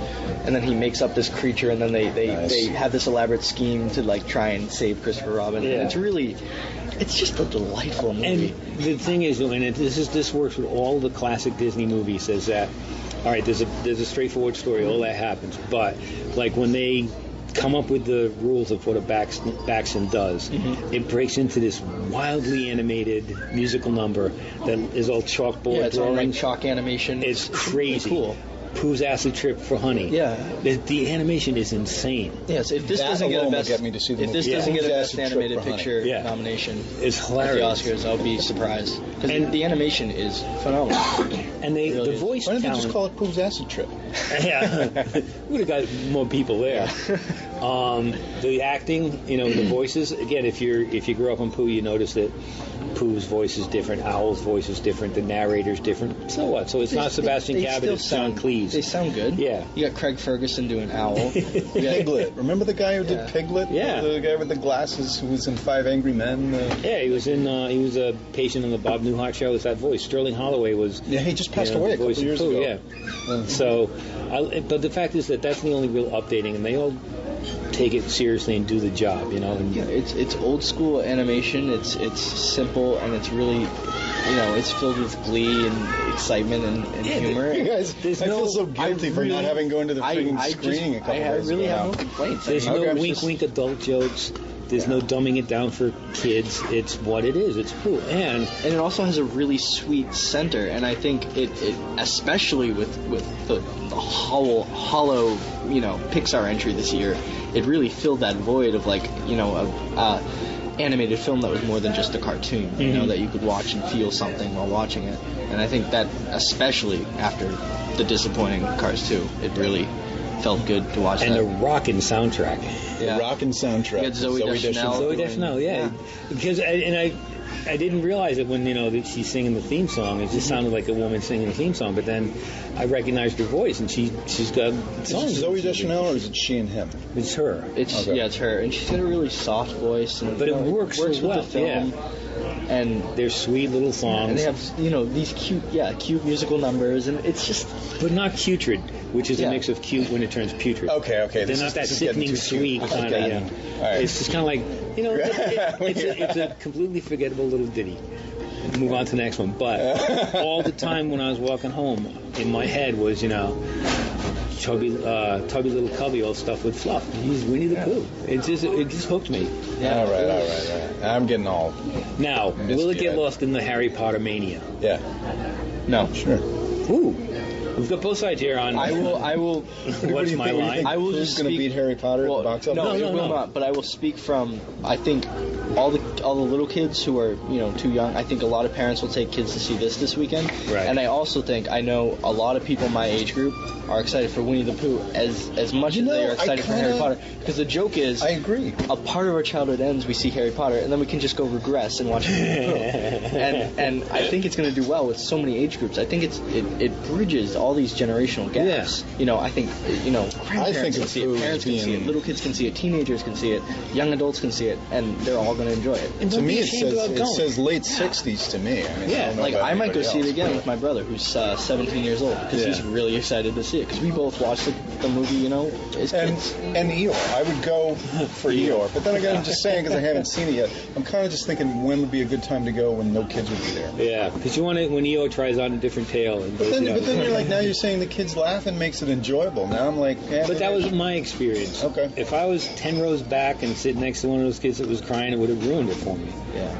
and then he makes up this creature, and then they have this elaborate scheme to like try and save Christopher Robin. Yeah. And it's just a delightful movie. And the thing is, this works with all the classic Disney movies, is that, all right, there's a straightforward story, all that happens, but like when they come up with the rules of what a Baxen does, it breaks into this wildly animated musical number that is all chalkboard It's all drawing. like chalk animation. It's really crazy. cool. Pooh's acid trip for honey. Yeah. The animation is insane. Yes, if this That doesn't get a alone will best, get me to see the if this movie. doesn't get a Yeah. best Acid Trip animated for Honey. picture Yeah. nomination It's at the hilarious. Oscars, I'll be surprised because And- the animation is phenomenal. And Really the is. voice Why didn't they talent. just call it Pooh's Acid Trip? Yeah, would have got more people there. The acting, the voices. Again, if you grew up on Pooh, you notice that Pooh's voice is different, Owl's voice is different, the narrator's different. So what? So it's not Sebastian They Cabot, still it's John Cleese. They sound good. Yeah. You got Craig Ferguson doing Owl. Piglet. Remember the guy who did Yeah. Piglet? Yeah. The guy with the glasses who was in Five Angry Men? Yeah, he was a patient on the Bob Newhart show. It's that voice. Sterling Holloway was. Yeah, he just passed away a the couple voice of years Pooh, ago. Yeah. So, but the fact is that that's the only real updating, and they all take it seriously and do the job. And Yeah, it's old school animation. It's simple and it's really, it's filled with glee and excitement and humor. You guys, There's I no- feel so guilty for not having gone to the freaking screening a couple I days really ago. have no complaints. There's Okay, no I'm wink, just- wink adult jokes. There's no dumbing it down for kids. It's what it is. It's Pooh. And And it also has a really sweet center, and I think it especially with the hollow Pixar entry this year, it really filled that void of animated film that was more than just a cartoon, you know, that you could watch and feel something while watching it. And I think that, especially after the disappointing Cars 2, it really felt good to watch and that. the rockin' soundtrack. The rockin' soundtrack. You had Zooey Deschanel. Zooey Deschanel, yeah. Because I didn't realize it when, that she's singing the theme song. It just sounded like a woman singing the theme song. But then I recognized her voice, and she's got songs. Is it Zooey Deschanel, or is it she and him? It's her. It's her, and she's got a really soft voice, and but it works with well. the film. Yeah. And they're sweet little songs. And they have, these cute musical numbers, and it's just... But not putrid, which is a mix of cute when it turns putrid. Okay. They're not that sickening sweet kind of, Right. It's just kind of like, it's a completely forgettable little ditty. Move on to the next one. But all the time when I was walking home, in my head was, Tubby Little Cubby, all stuff with Fluff. He's Winnie the Pooh. It just hooked me. Yeah. All right. I'm getting all. Now, will it get lost in the Harry Potter mania? Yeah. No. Sure. Ooh. We've got both sides here on. I will. What's my line? I will Who's just going to beat Harry Potter at the box office? No, it will not. But I will speak from. I think all the little kids who are too young. I think a lot of parents will take kids to see this weekend. Right. And I also think I know a lot of people my age group are excited for Winnie the Pooh as much as they are excited for Harry Potter. Because the joke is, I agree. A part of our childhood ends. We see Harry Potter, and then we can just go regress and watch Winnie the Pooh. And I think it's going to do well with so many age groups. I think it bridges all these generational gaps. Yeah. I think grandparents can see it, parents can see it, little kids can see it, teenagers can see it, young adults can see it, and they're all going to enjoy it. And to me, it says late 60s to me. I mean, I might go see it again with my brother, who's 17 years old, because he's really excited to see it. Because we both watched the movie, as kids. And Eeyore, I would go for Eeyore. But then again, I'm just saying because I haven't seen it yet. I'm kind of just thinking when would be a good time to go when no kids would be there. Yeah, because you want it when Eeyore tries on a different tail. And but then you're like, now you're saying the kids laughing makes it enjoyable. Now I'm like, but that was my experience. Okay. If I was 10 rows back and sitting next to one of those kids that was crying, it would have ruined it for me. Yeah.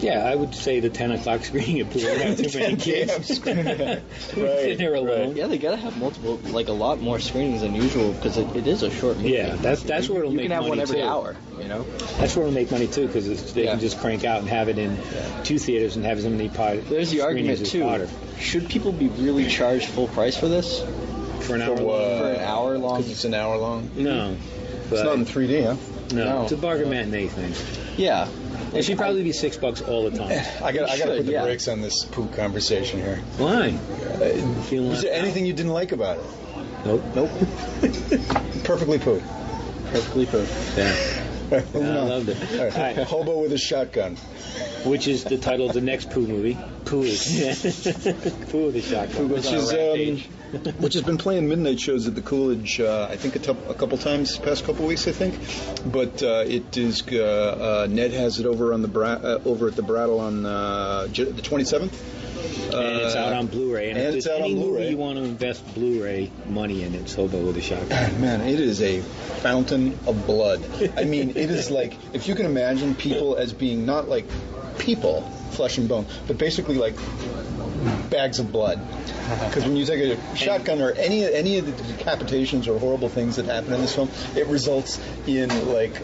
I would say the 10 o'clock screening at Pooh would have too many kids. Sitting there alone. Right. Yeah, they gotta have multiple, a lot more screenings than usual because it is a short movie. Yeah, that's where it'll make money too. You can have one every hour, That's where it'll make money too because they can just crank out and have it in 2 theaters and have as many There's the argument too. Potter. Should people be really charged full price for this? For an hour long? For an hour long? Because it's an hour long? No. It's not in 3D, huh? No. It's a bargain matinee thing. Yeah. It should probably be $6 all the time. I got to put the brakes on this Pooh conversation here. Why? Was there anything you didn't like about it? Nope. Perfectly Pooh. Perfectly Pooh. Yeah. I loved it. All right. Hobo with a shotgun. Which is the title of the next Pooh movie. Pooh with a shotgun. Which has been playing midnight shows at the Coolidge, I think a couple times past couple weeks, I think. But it is Ned has it over on the over at the Brattle on the 27th. And it's out on Blu-ray. And if it's there's out any on Blu-ray. movie you want to invest Blu-ray money in, it's Hobo with a Shotgun. Man, it is a fountain of blood. I mean, it is like, if you can imagine people as being not like people, flesh and bone, but basically like bags of blood. Because when you take a shotgun or any of the decapitations or horrible things that happen in this film, it results in like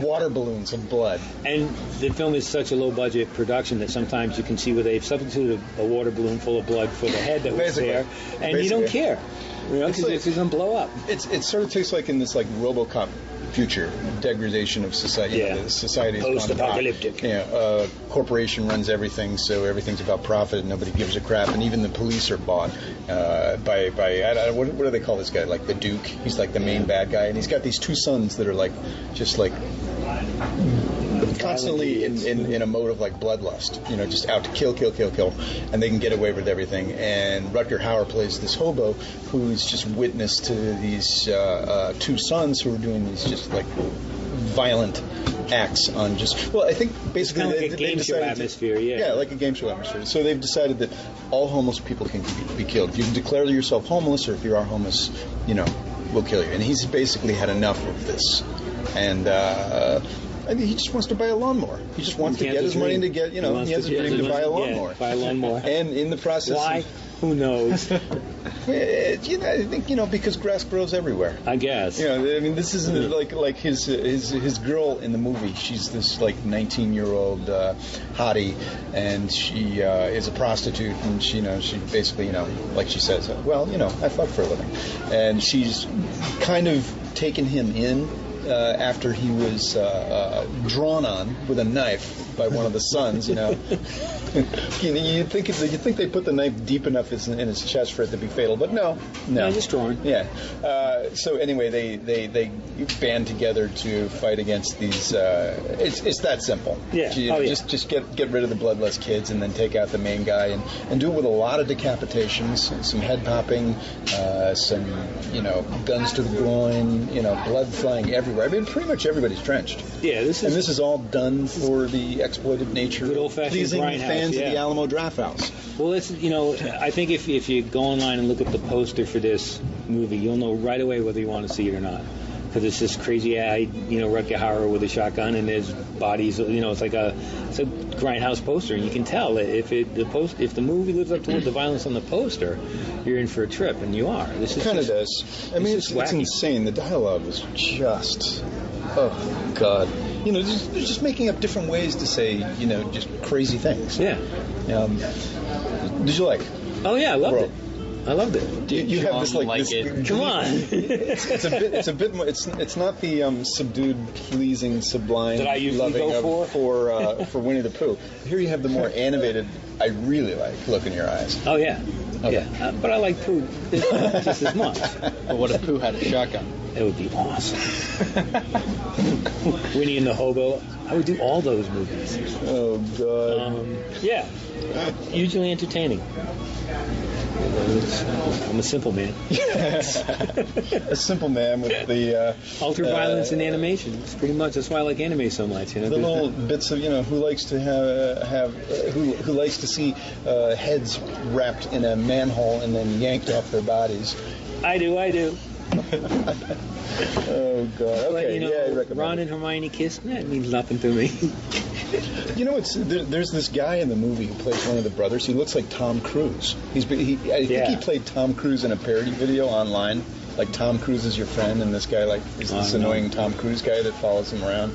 water balloons of blood. And the film is such a low-budget production that sometimes you can see where they've substituted a water balloon full of blood for the head that was there, and you don't care, because it's going to blow up. It sort of tastes like in this like RoboCop future degradation of society. Yeah. Society is post-apocalyptic. Corporation runs everything, so everything's about profit, and nobody gives a crap, and even the police are bought by what do they call this guy? Like the Duke. He's like the main bad guy, and he's got these 2 sons that are like just like constantly in a mode of like bloodlust, just out to kill, and they can get away with everything. And Rutger Hauer plays this hobo who's just witness to these 2 sons who are doing these just like violent acts on I think basically it's kind of like a game show atmosphere, like a game show atmosphere. So they've decided that all homeless people can be killed. If you can declare yourself homeless, or if you are homeless, we'll kill you. And he's basically had enough of this, and he just wants to buy a lawnmower. He just wants to get his money to get, he has a dream to buy a lawnmower. Buy a lawnmower. And in the process, why? Who knows? I think because grass grows everywhere. I guess. I mean, this isn't like his girl in the movie. She's this like 19-year-old hottie, and she is a prostitute, and she basically like she says, well, I fuck for a living, and she's kind of taken him in after he was drawn on with a knife by one of the sons. You think they put the knife deep enough in his chest for it to be fatal, but no, just drawn. Yeah. So anyway, they band together to fight against these. It's that simple. Yeah. Just get rid of the bloodless kids and then take out the main guy and do it with a lot of decapitations, some head popping, some guns to the groin, blood flying everywhere. I mean, pretty much everybody's drenched. Yeah. This is all done for the exploited nature, good old-fashioned pleasing grindhouse, fans of the Alamo Draft House. Well, I think if you go online and look at the poster for this movie, you'll know right away whether you want to see it or not. Because it's this crazy-eyed, Rutger Hauer with a shotgun, and there's bodies. It's a grindhouse poster, and you can tell if the movie lives up to the violence on the poster, you're in for a trip, and you are. This kind of does. I mean, it's insane. The dialogue is just, oh God. They're just making up different ways to say, just crazy things. Yeah. Did you like? Oh yeah, I loved it. I loved it. You have this Come on. it's a bit more. It's not the subdued, pleasing, sublime, that I usually loving go for Winnie the Pooh. Here you have the more animated. I really like look in your eyes. Oh yeah. Okay. Yeah. But I like Pooh just as much. But what if Pooh had a shotgun? It would be awesome. Winnie and the Hobo. I would do all those movies. Oh God. Yeah. Hugely entertaining. I'm a simple man. Yes. A simple man with the ultra violence in animation. It's pretty much that's why I like anime so much. The little bits of who likes to who likes to see heads wrapped in a manhole and then yanked off their bodies. I do. Oh God. Okay. But, I recommend Ron and Hermione kiss. That means nothing to me. There's this guy in the movie who plays one of the brothers. He looks like Tom Cruise. I think he played Tom Cruise in a parody video online. Like Tom Cruise is your friend, and this guy is this annoying Tom Cruise guy that follows him around.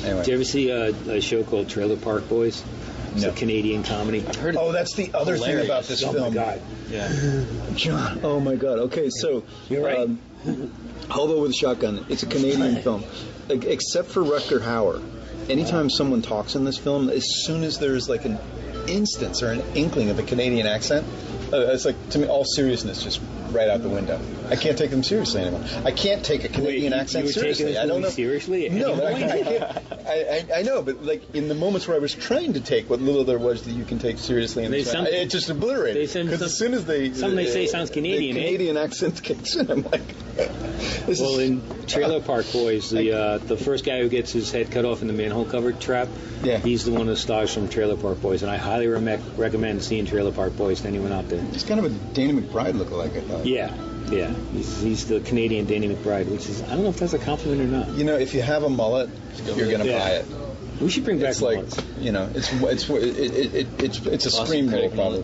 Anyway. Did you ever see a show called Trailer Park Boys? It's a Canadian comedy. I've heard that's the other thing about this film. Oh my God. Yeah. John. Oh my God. Okay, so you're right. Hobo with a Shotgun. It's a Canadian film, except for Rutger Hauer. Anytime someone talks in this film, as soon as there's like an instance or an inkling of a Canadian accent, it's like, to me, all seriousness just right out the window. I can't take them seriously anymore. I can't take a Canadian accent seriously. I don't know. Seriously? No, but I can't. I know, but like in the moments where I was trying to take what little there was that you can take seriously, it just obliterated. Because as soon as they say sounds Canadian, the Canadian accent kicks in, I'm like. In Trailer Park Boys, the first guy who gets his head cut off in the manhole covered trap, he's the one that stars from Trailer Park Boys, and I highly recommend seeing Trailer Park Boys to anyone out there. He's kind of a Danny McBride lookalike, I thought. Yeah. He's the Canadian Danny McBride, which is, I don't know if that's a compliment or not. If you have a mullet, you're going to buy it. We should bring back mullets. It's a scream roll probably.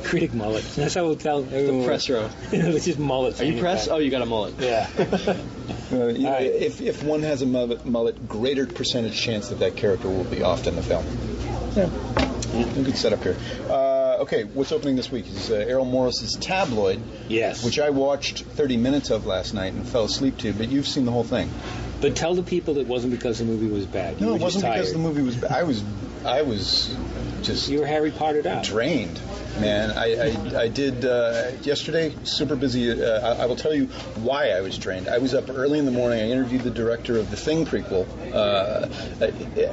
Critic mullet. That's how we'll tell everyone. The press row. It's just mullets. Are you press? Oh, you got a mullet. Yeah. If one has a mullet, greater percentage chance that character will be oft in the film. Yeah. Good setup here. Okay, what's opening this week is Errol Morris's Tabloid. Yes. Which I watched 30 minutes of last night and fell asleep to, but you've seen the whole thing. But tell the people it wasn't because the movie was bad. No, it wasn't because the movie was bad. I was just... You were Harry Pottered out. Drained, man. I did yesterday, super busy. I will tell you why I was drained. I was up early in the morning. I interviewed the director of the Thing prequel.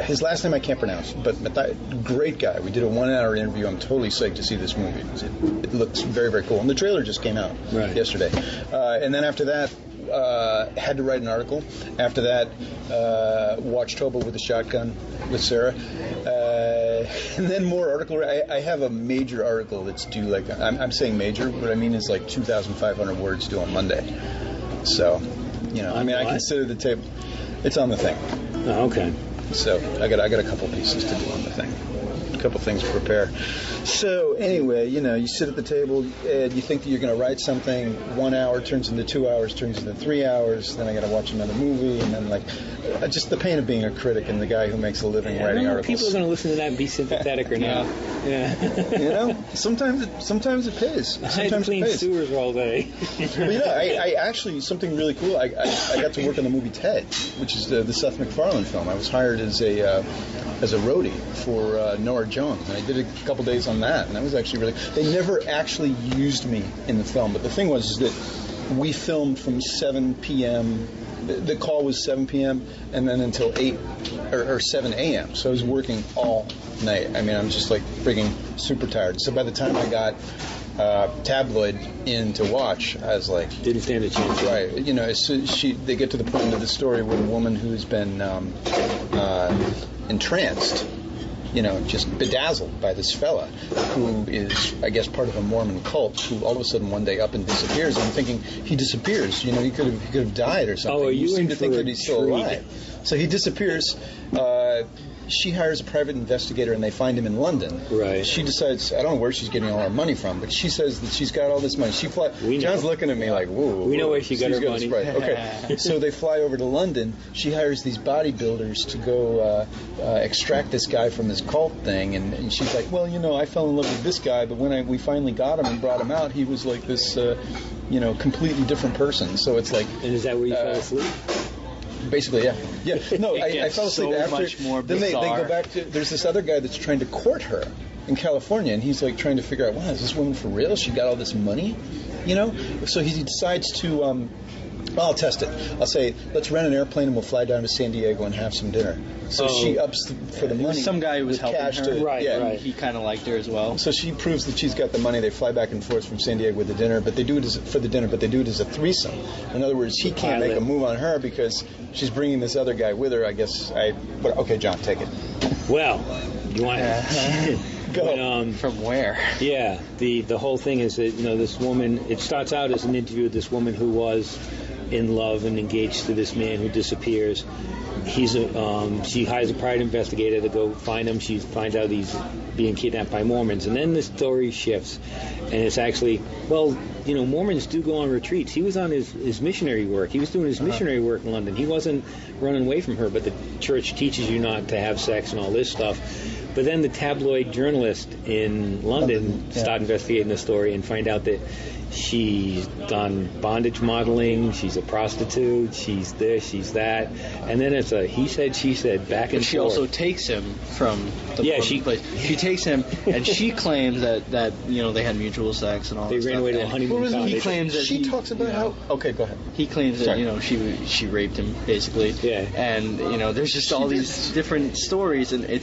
His last name I can't pronounce, but that great guy. We did a 1-hour interview. I'm totally psyched to see this movie. It looks very, very cool. And the trailer just came out yesterday. And then after that, had to write an article. After that, watched Hobo with a Shotgun with Sarah. And then more article. I have a major article that's due, I'm saying major, what I mean is 2,500 words due on Monday. So, I consider the tape. It's on the Thing. Oh, okay. So I got a couple pieces to do on the Thing. couple things to prepare. So anyway, you sit at the table and you think that you're going to write something. 1 hour turns into 2 hours, turns into 3 hours. Then I got to watch another movie, and then just the pain of being a critic and the guy who makes a living writing articles. People are going to listen to that and be sympathetic or not. Yeah. Sometimes it pays. I had to clean sewers all day. Well, I actually, something really cool. I got to work on the movie Ted, which is the Seth MacFarlane film. I was hired as a roadie for Nora Jones, and I did a couple days on that, and that was actually really. They never actually used me in the film, but the thing was is that we filmed from 7 p.m. The call was 7 p.m. and then until 8 or 7 a.m. So I was working all night. I mean, I'm just like freaking super tired. So by the time I got Tabloid in to watch, I was like, didn't stand a chance. Right. They get to the point of the story where the woman who's been entranced, just bedazzled by this fella who is, I guess, part of a Mormon cult, who all of a sudden one day up and disappears. And I'm thinking, he disappears. He could have died or something. Oh, you seem to think that he's still alive. So he disappears. She hires a private investigator, and they find him in London. Right. She decides, I don't know where she's getting all her money from, but she says that she's got all this money. John's looking at me like, whoa. We know where she got her money. Right. Okay. So they fly over to London. She hires these bodybuilders to go extract this guy from his cult thing, and she's like, well, I fell in love with this guy, but when we finally got him and brought him out, he was like this, completely different person. So it's like... And is that where you fell asleep? Basically, yeah. No, I fell asleep after. Much more then they go back to. There's this other guy that's trying to court her in California, and he's like trying to figure out, wow, is this woman for real? She got all this money, So he decides to. I'll test it. I'll say, let's rent an airplane and we'll fly down to San Diego and have some dinner. So she ups for the money. Some guy who was helping her. Right. He kind of liked her as well. So she proves that she's got the money. They fly back and forth from San Diego with the dinner, but they do it as a threesome. In other words, he can't make a move on her because she's bringing this other guy with her. I guess okay, John, take it. Well, you want to go from where? Yeah, the whole thing is that this woman. It starts out as an interview with this woman who was in love and engaged to this man who disappears. She hires a private investigator to go find him. She finds out he's being kidnapped by Mormons, and then the story shifts, and it's actually, Mormons do go on retreats. He was on his missionary work. He was doing his missionary work in London. He wasn't running away from her, but the church teaches you not to have sex and all this stuff. But then the tabloid journalist in London start investigating the story and find out that she's done bondage modeling, she's a prostitute, she's this, she's that, and then it's a he said, she said, back and forth. She also takes him from the place. She takes him, and she claims that they had mutual sex and all. They ran away to a honeymoon cottage. He claims that she talks about how. Okay, go ahead. He claims that she raped him basically. Yeah. And there's just all these different stories, and it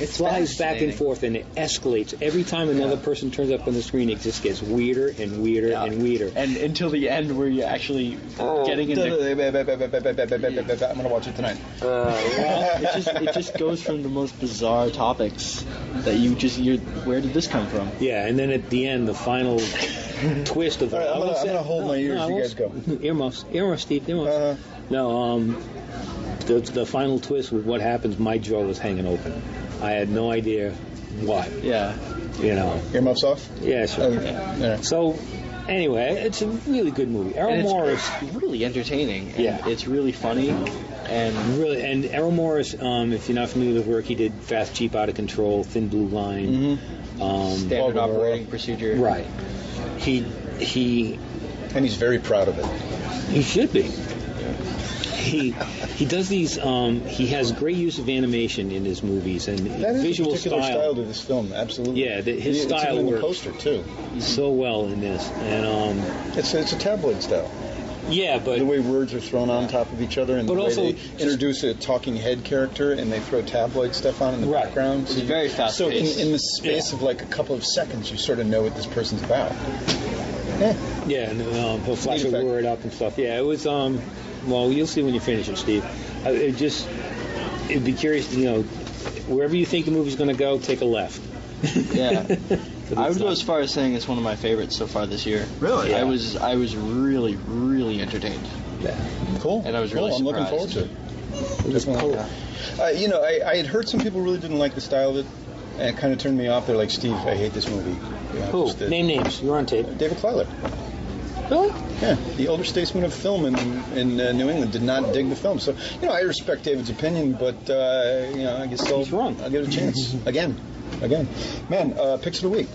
flies back and forth, and it escalates every time another person turns up on the screen. It just gets weirder and weirder and weirder, and until the end where you're actually getting into. I'm gonna watch it tonight. It just goes from the most bizarre topics that where did this come from? Yeah, and then at the end, the final twist of. All right, I'm gonna hold my ears. You guys go. Earmuffs, Steve. Earmuffs. The final twist with what happens. My jaw was hanging open. I had no idea what. Yeah. Earmuffs off? Yeah, sure. Okay. Yeah. So, anyway, it's a really good movie. Errol Morris, it's really entertaining. Yeah, it's really funny, and Errol Morris. If you're not familiar with his work, he did Fast, Cheap, Out of Control, Thin Blue Line, Standard Operating Procedure. Right. He and he's very proud of it. He should be. He does these. He has great use of animation in his movies and that visual is a particular style to this film. Absolutely. Yeah, his style works. Works poster too. So well in this, and it's a tabloid style. Yeah, but the way words are thrown on top of each other, and the way also they introduce a talking head character, and they throw tabloid stuff on in the background. So it's very fast. So in the space of like a couple of seconds, you sort of know what this person's about. Yeah, and he'll flash a word up and stuff. Yeah, it was. Well, you'll see when you finish it, Steve. It'd be curious to wherever you think the movie's going to go, take a left. Yeah. I would go as far as saying it's one of my favorites so far this year. Really? Yeah. I was really, really entertained. Yeah. Cool. And I was really surprised. I'm looking forward to it. Definitely. I had heard some people really didn't like the style of it. and it kind of turned me off. They're like, Steve, I hate this movie. You know, Who? Name names. You're on tape. David Kleiler. Really? Yeah, the elder statesman of film in New England did not dig the film. So, I respect David's opinion, but, I guess he's wrong. I'll give it a chance. Again. Man, picks of the week.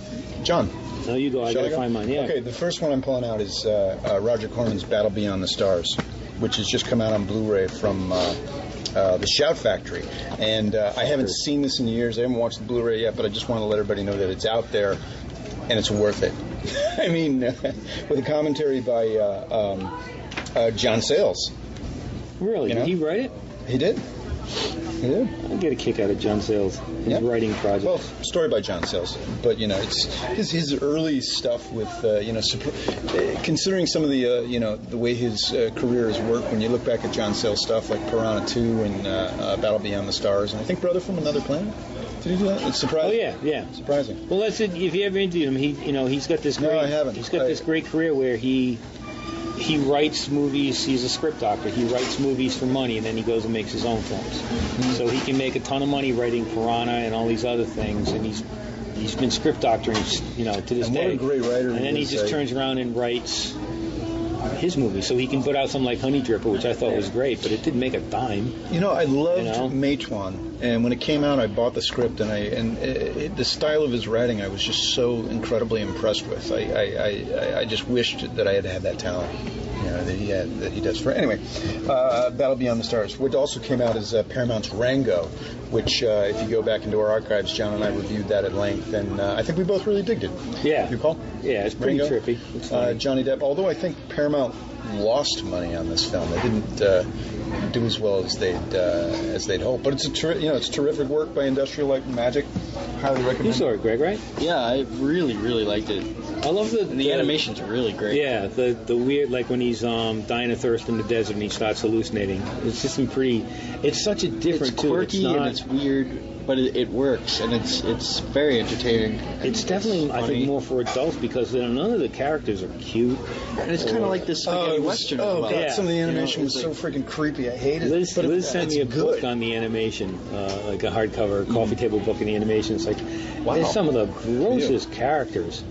John. No, you go. I got to find mine. Yeah. Okay, the first one I'm pulling out is Roger Corman's Battle Beyond the Stars, which has just come out on Blu-ray from the Shout Factory. And I haven't seen this in years. I haven't watched the Blu-ray yet, but I just want to let everybody know that it's out there and it's worth it. I mean, with a commentary by John Sayles. Really? Did he write it? He did. I get a kick out of John Sayles, his writing project. Well, story by John Sayles, but it's his early stuff with considering some of the the way his career has worked. When you look back at John Sayles' stuff like Piranha 2 and Battle Beyond the Stars, and I think Brother from Another Planet. Did he do that? It's surprising. Oh yeah. Surprising. Well, that's it. If you ever interviewed him, he's got this great. No, I haven't. He's got this great career where he writes movies. He's a script doctor. He writes movies for money, and then he goes and makes his own films. Mm-hmm. So he can make a ton of money writing Piranha and all these other things. And he's been script doctoring, to this day. What a great writer! And then he just turns around and writes his movie, so he can put out something like Honey Dripper, which I thought was great, but it didn't make a dime. I loved Matewan, and when it came out, I bought the script, and the style of his writing, I was just so incredibly impressed with. I just wished that I had had that talent, that he does. Anyway, Battle Beyond the Stars, which also came out as Paramount's Rango, which if you go back into our archives, John and I reviewed that at length, and I think we both really digged it. Yeah. You recall? Yeah, it's pretty Rango? trippy. It's Johnny Depp, although I think Paramount lost money on this film. They didn't do as well as they'd hoped. But it's it's terrific work by Industrial Light and Magic. Highly recommend. You saw it, Greg, right? Yeah, I really, really liked it. I love the animation's really great. Yeah, the weird, like when he's dying of thirst in the desert and he starts hallucinating. It's just it's such a different. It's quirky and it's weird, but it works, and it's very entertaining. It's definitely, I think, more for adults because none of the characters are cute. And it's kind of like this spaghetti western as well. God, some of the animation was so freaking creepy. I hated it. Liz sent me a book on the animation, like a hardcover coffee table book in the animation. It's like, there's some of the grossest characters,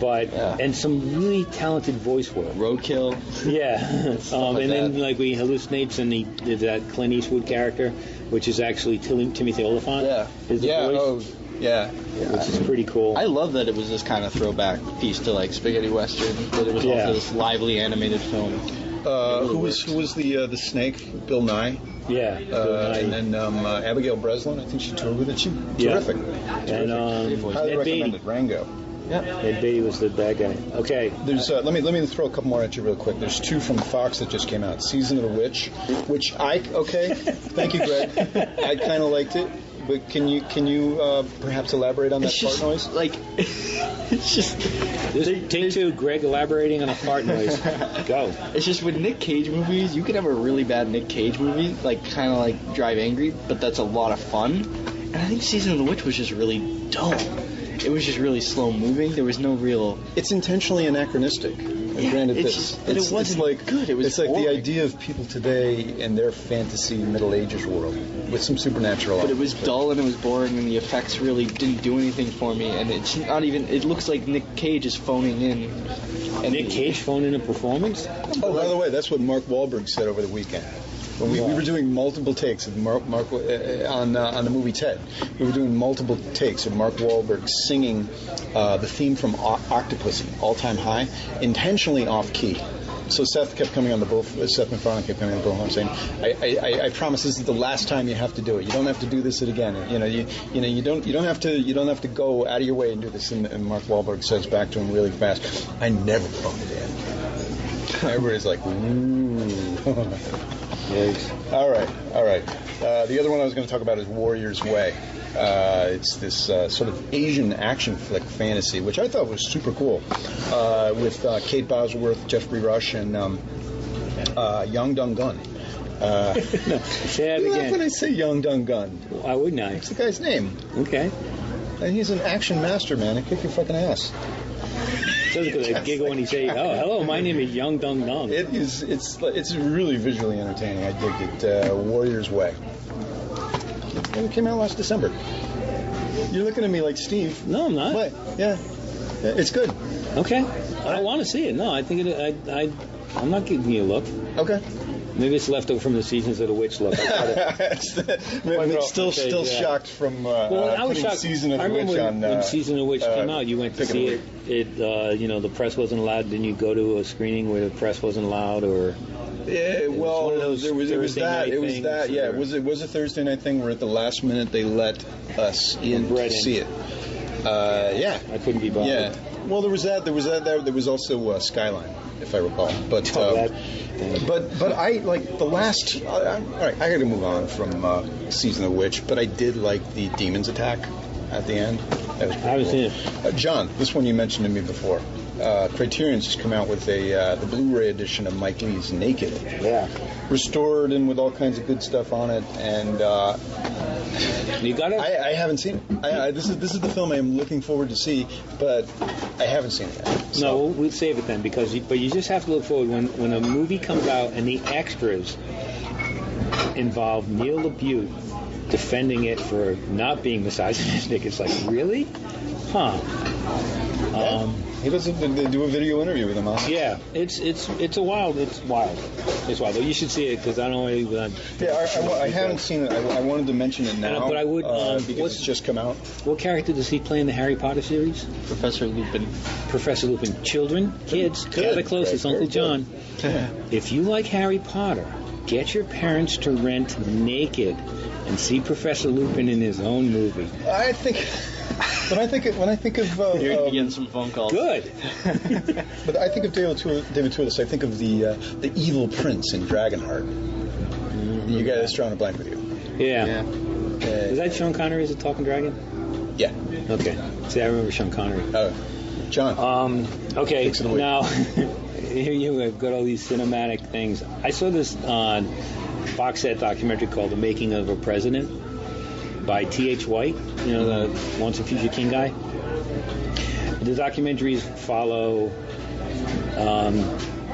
and some really talented voice work. Roadkill. Yeah. And then he hallucinates and he did that Clint Eastwood character, which is actually Timothy Olyphant. Yeah. Is the voice. Yeah. Which is pretty cool. I love that it was this kind of throwback piece to like spaghetti western, that it was also this lively animated film. Who was the snake? Bill Nye. Yeah. And then Abigail Breslin. I think she toured with it. She terrific. And highly recommend it. Rango. Yeah. Ed Beatty was the bad guy. Okay. There's let me throw a couple more at you real quick. There's two from Fox that just came out. Season of the Witch, which thank you, Greg. I kind of liked it. But can you perhaps elaborate on that fart noise? Like, it's just... Take two, Greg elaborating on a fart noise. Go. It's just with Nick Cage movies, you can have a really bad Nick Cage movie, like kind of like Drive Angry, but that's a lot of fun. And I think Season of the Witch was just really dull. It was just really slow moving. There was no real... It's intentionally anachronistic. Yeah, granted, it wasn't like good. It was like the idea of people today and their fantasy Middle Ages world with some supernatural. But it was dull and it was boring, and the effects really didn't do anything for me. And it's not even. It looks like Nick Cage is phoning in. And Nick Cage phoned in a performance? Oh, by the way, that's what Mark Wahlberg said over the weekend. When we were doing multiple takes of Mark on the movie Ted. We were doing multiple takes of Mark Wahlberg singing the theme from Octopussy, All Time High, intentionally off key. So Seth MacFarlane kept coming on the bullhorn saying, "I promise this is the last time you have to do it. You don't have to do this again. You don't have to go out of your way and do this." And Mark Wahlberg says back to him really fast, "I never phoned it in." Everybody's like, "Ooh." Yes. All right. The other one I was going to talk about is Warrior's Way. It's this sort of Asian action flick fantasy, which I thought was super cool, with Kate Bosworth, Jeffrey Rush, and Yang Dong-gun. Say that again. When I say Yang Dong-gun, why wouldn't I? It's the guy's name. Okay. And he's an action master, man. And kick your fucking ass. So because I giggle when he say, "Oh, hello, my name is Yang Dong Dong." It's really visually entertaining. I digged it. Warrior's Way. It came out last December. You're looking at me like Steve. No, I'm not. What? Yeah. It's good. Okay. I want to see it. No, I think I'm not giving you a look. Okay. Maybe it's left over from the Seasons of the Witch look. Mick's still shocked from I was shocked. Season of I the Witch remember on. when Season of the Witch came out, you went to see it. The press wasn't allowed. Didn't you go to a screening where the press wasn't allowed, or? Yeah, well, it was that. Yeah, it was a Thursday night thing where at the last minute they let us in to see it. Yeah, I couldn't be bothered. Yeah, well, there was that. There was also Skyline, if I recall. But I like the last. All right, I got to move on from Season of the Witch, but I did like the Demon's Attack at the end. That was I haven't seen it. John, this one you mentioned to me before. Criterion's just come out with the Blu-ray edition of Mike Leigh's Naked. Yeah. Restored and with all kinds of good stuff on it, and you got it. I haven't seen it. This is the film I am looking forward to see, but I haven't seen it yet. So. No, we'll save it then but you just have to look forward when a movie comes out and the extras involve Neil LaBute defending it for not being misogynistic. It's like, really? Huh. He doesn't do a video interview with him. Yeah, it's wild. Well, you should see it because I don't know. I haven't seen it. I wanted to mention it now, but I would because it's just come out. What character does he play in the Harry Potter series? Professor Lupin. Professor Lupin. Children, kids, gather close. It's Uncle John. If you like Harry Potter, get your parents to rent Naked and see Professor Lupin in his own movie. I think. When I think of you're getting some phone calls. Good. But I think of David Twillis. I think of the evil prince in Dragonheart. Mm-hmm. You guys drawing a blank with you. Yeah. Is that Sean Connery as a talking dragon? Yeah. Okay. See, I remember Sean Connery. John. Okay. Now, here you have got all these cinematic things. I saw this box set documentary called "The Making of a President" by T.H. White, the Once and Future King guy. The documentaries follow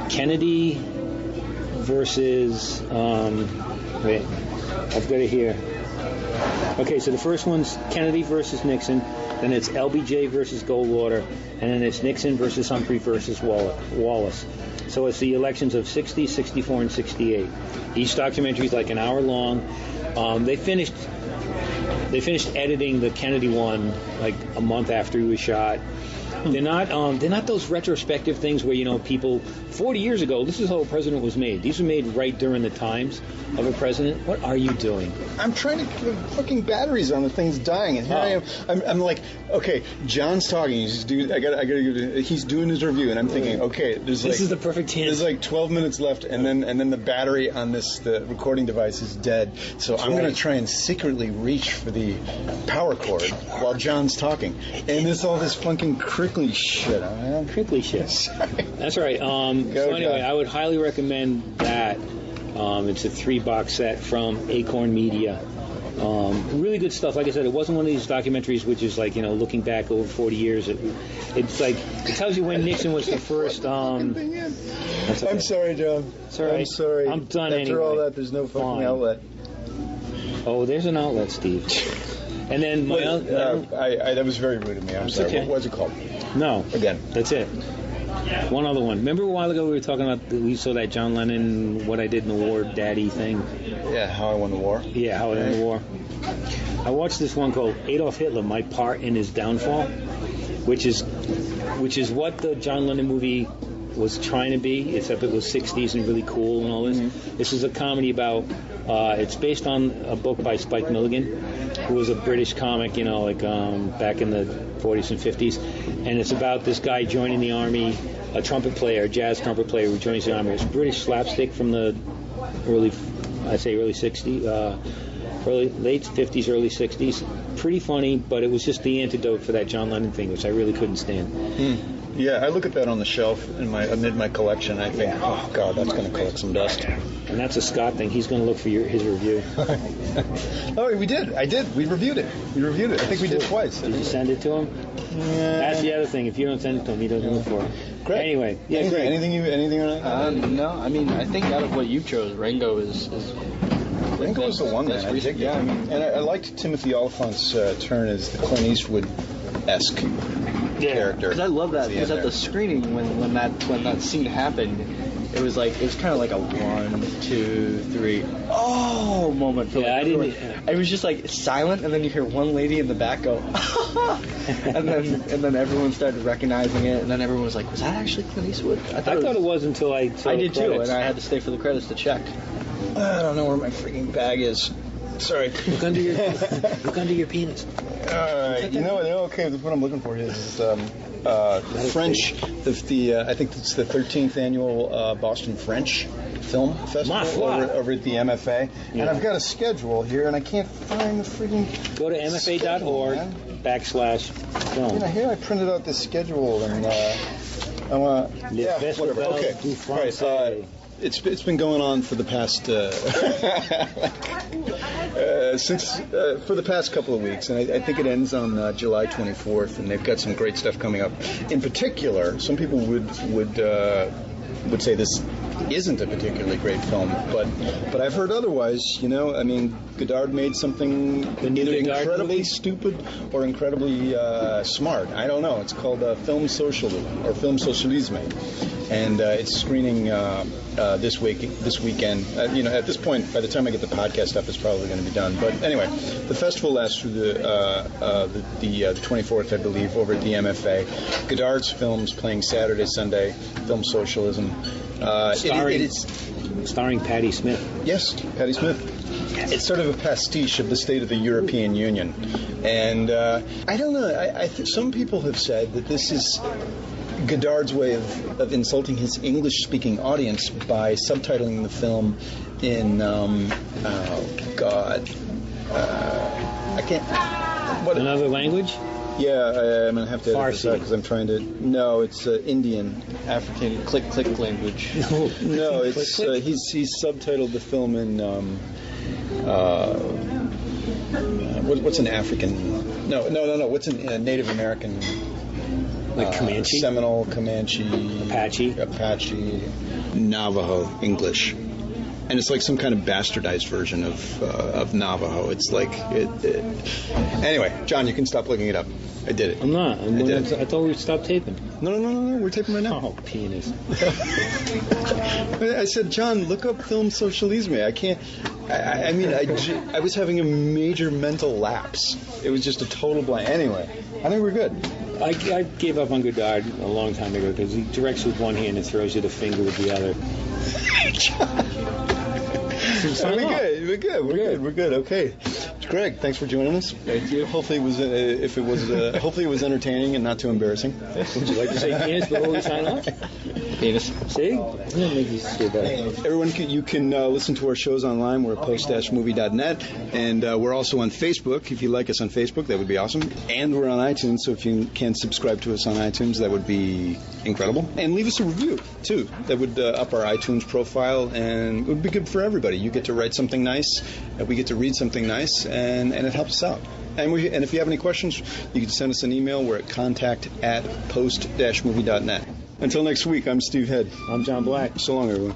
Kennedy versus wait, I've got it here. Okay, so the first one's Kennedy versus Nixon, then it's LBJ versus Goldwater, and then it's Nixon versus Humphrey versus Wallace. So it's the elections of 60, 64, and 68. Each documentary is like an hour long. They finished editing the Kennedy one like a month after he was shot. They're not those retrospective things where people 40 years ago this is how a president was made. These were made right during the times of a president. What are you doing? I'm trying to put fucking batteries on the thing's dying, and here I am. I'm like, okay, John's talking. He's doing his review, and I'm thinking, okay, this is the perfect chance. There's like 12 minutes left, and then the battery on the recording device is dead. So I'm going to try and secretly reach for the power cord while John's talking, and all this fucking crickly shit. Crickly shit. Sorry. That's all right. So anyway, I would highly recommend that. It's a 3-box set from Acorn Media. Really good stuff. Like I said, it wasn't one of these documentaries which is like, looking back over 40 years. It's like, it tells you when Nixon was the first. Okay. I'm sorry, John. Sorry. I'm sorry. I'm done After anyway. all that, there's no fucking outlet. Oh, there's an outlet, Steve. And then that was very rude of me. I'm sorry. Okay. What's it called? No. Again. That's it. One other one. Remember a while ago we were talking about, we saw that John Lennon, What I Did in the War, Daddy thing? Yeah, How I Won the War. Yeah, How I Won the War. I watched this one called Adolf Hitler, My Part in His Downfall, which is what the John Lennon movie was trying to be, except it was 60s and really cool and all this. Mm-hmm. This is a comedy about, it's based on a book by Spike Milligan, who was a British comic, back in the 40s and 50s. And it's about this guy joining the army, a trumpet player, a jazz trumpet player who joins the army. It's British slapstick from the late 50s, early 60s. Pretty funny, but it was just the antidote for that John Lennon thing, which I really couldn't stand. Yeah, I look at that on the shelf amid my collection. I think, oh God, that's going to collect some dust. And that's a Scott thing. He's going to look for his review. Oh, we did. I did. We reviewed it. I think we did twice. Did you send it to him? Yeah. That's the other thing. If you don't send it to him, he doesn't look for it. Great. Anyway, yeah, anything on that? No, I mean, I think out of what you chose, Rango is Ringo was the one, man. I dig yeah, it. And I liked Timothy Oliphant's turn as the Clint Eastwood-esque character. Because I love that. Because at there. the screening, when that scene happened, it was kind of like a 1, 2, 3 moment for Yeah, I everyone. didn't. It was just like silent, and then you hear one lady in the back go, and then everyone started recognizing it, and then everyone was like, "Was that actually Clint Eastwood?" I thought it was until I saw I did the too, credits. and I had to stay for the credits to check. I don't know where my freaking bag is. Sorry. Look under your penis. Alright, okay, what I'm looking for is French, I think it's the 13th annual Boston French Film Festival over at the MFA. Yeah. And I've got a schedule here, and I can't find the freaking Go to mfa.org /film. Here I printed out this schedule, and I want whatever. Okay, right. It's been going on for the past for the past couple of weeks, and I think it ends on July 24th, and they've got some great stuff coming up. In particular, some people would say this isn't a particularly great film, but I've heard otherwise. Godard made something either incredibly stupid or incredibly smart. I don't know. It's called Film Socialism or Film Socialisme, and it's screening this weekend. At this point, by the time I get the podcast up, it's probably going to be done. But anyway, the festival lasts through the 24th, I believe, over at the MFA. Godard's films playing Saturday, Sunday. Film Socialism. Starring Patti Smith. Yes, Patti Smith. It's sort of a pastiche of the state of the European Union. And I don't know. Some people have said that this is Godard's way of insulting his English-speaking audience by subtitling the film in, I can't... Another language? Yeah, I'm going to have to edit this Farsi. out because I'm trying to... No, it's Indian. African click language. No, it's he's subtitled the film in what's an African? No. What's a Native American? Like Comanche? Seminole, Comanche, Apache, Navajo English. And it's like some kind of bastardized version of Navajo. It's like Anyway, John, you can stop looking it up. I did it. I'm not. I thought we'd stop taping. No. We're taping right now. Oh, penis. I said, John, look up Film Socialisme. I can't. I was having a major mental lapse. It was just a total blank. Anyway, I think we're good. I gave up on Godard a long time ago because he directs with one hand and throws you the finger with the other. We're good. Okay, Greg, thanks for joining us. Thank you. Hopefully it was entertaining and not too embarrassing. Would you like to say penis before we sign off? Penis. See? I'm gonna make you say that. Everyone, you can listen to our shows online. We're at post-movie.net, and we're also on Facebook. If you like us on Facebook, that would be awesome. And we're on iTunes, so if you can subscribe to us on iTunes, that would be incredible. And leave us a review, too. That would up our iTunes profile, and it would be good for everybody. You get to write something nice, we get to read something nice, and it helps us out. And if you have any questions, you can send us an email. We're at contact@post-movie.net. Until next week, I'm Steve Head. I'm John Black. So long, everyone.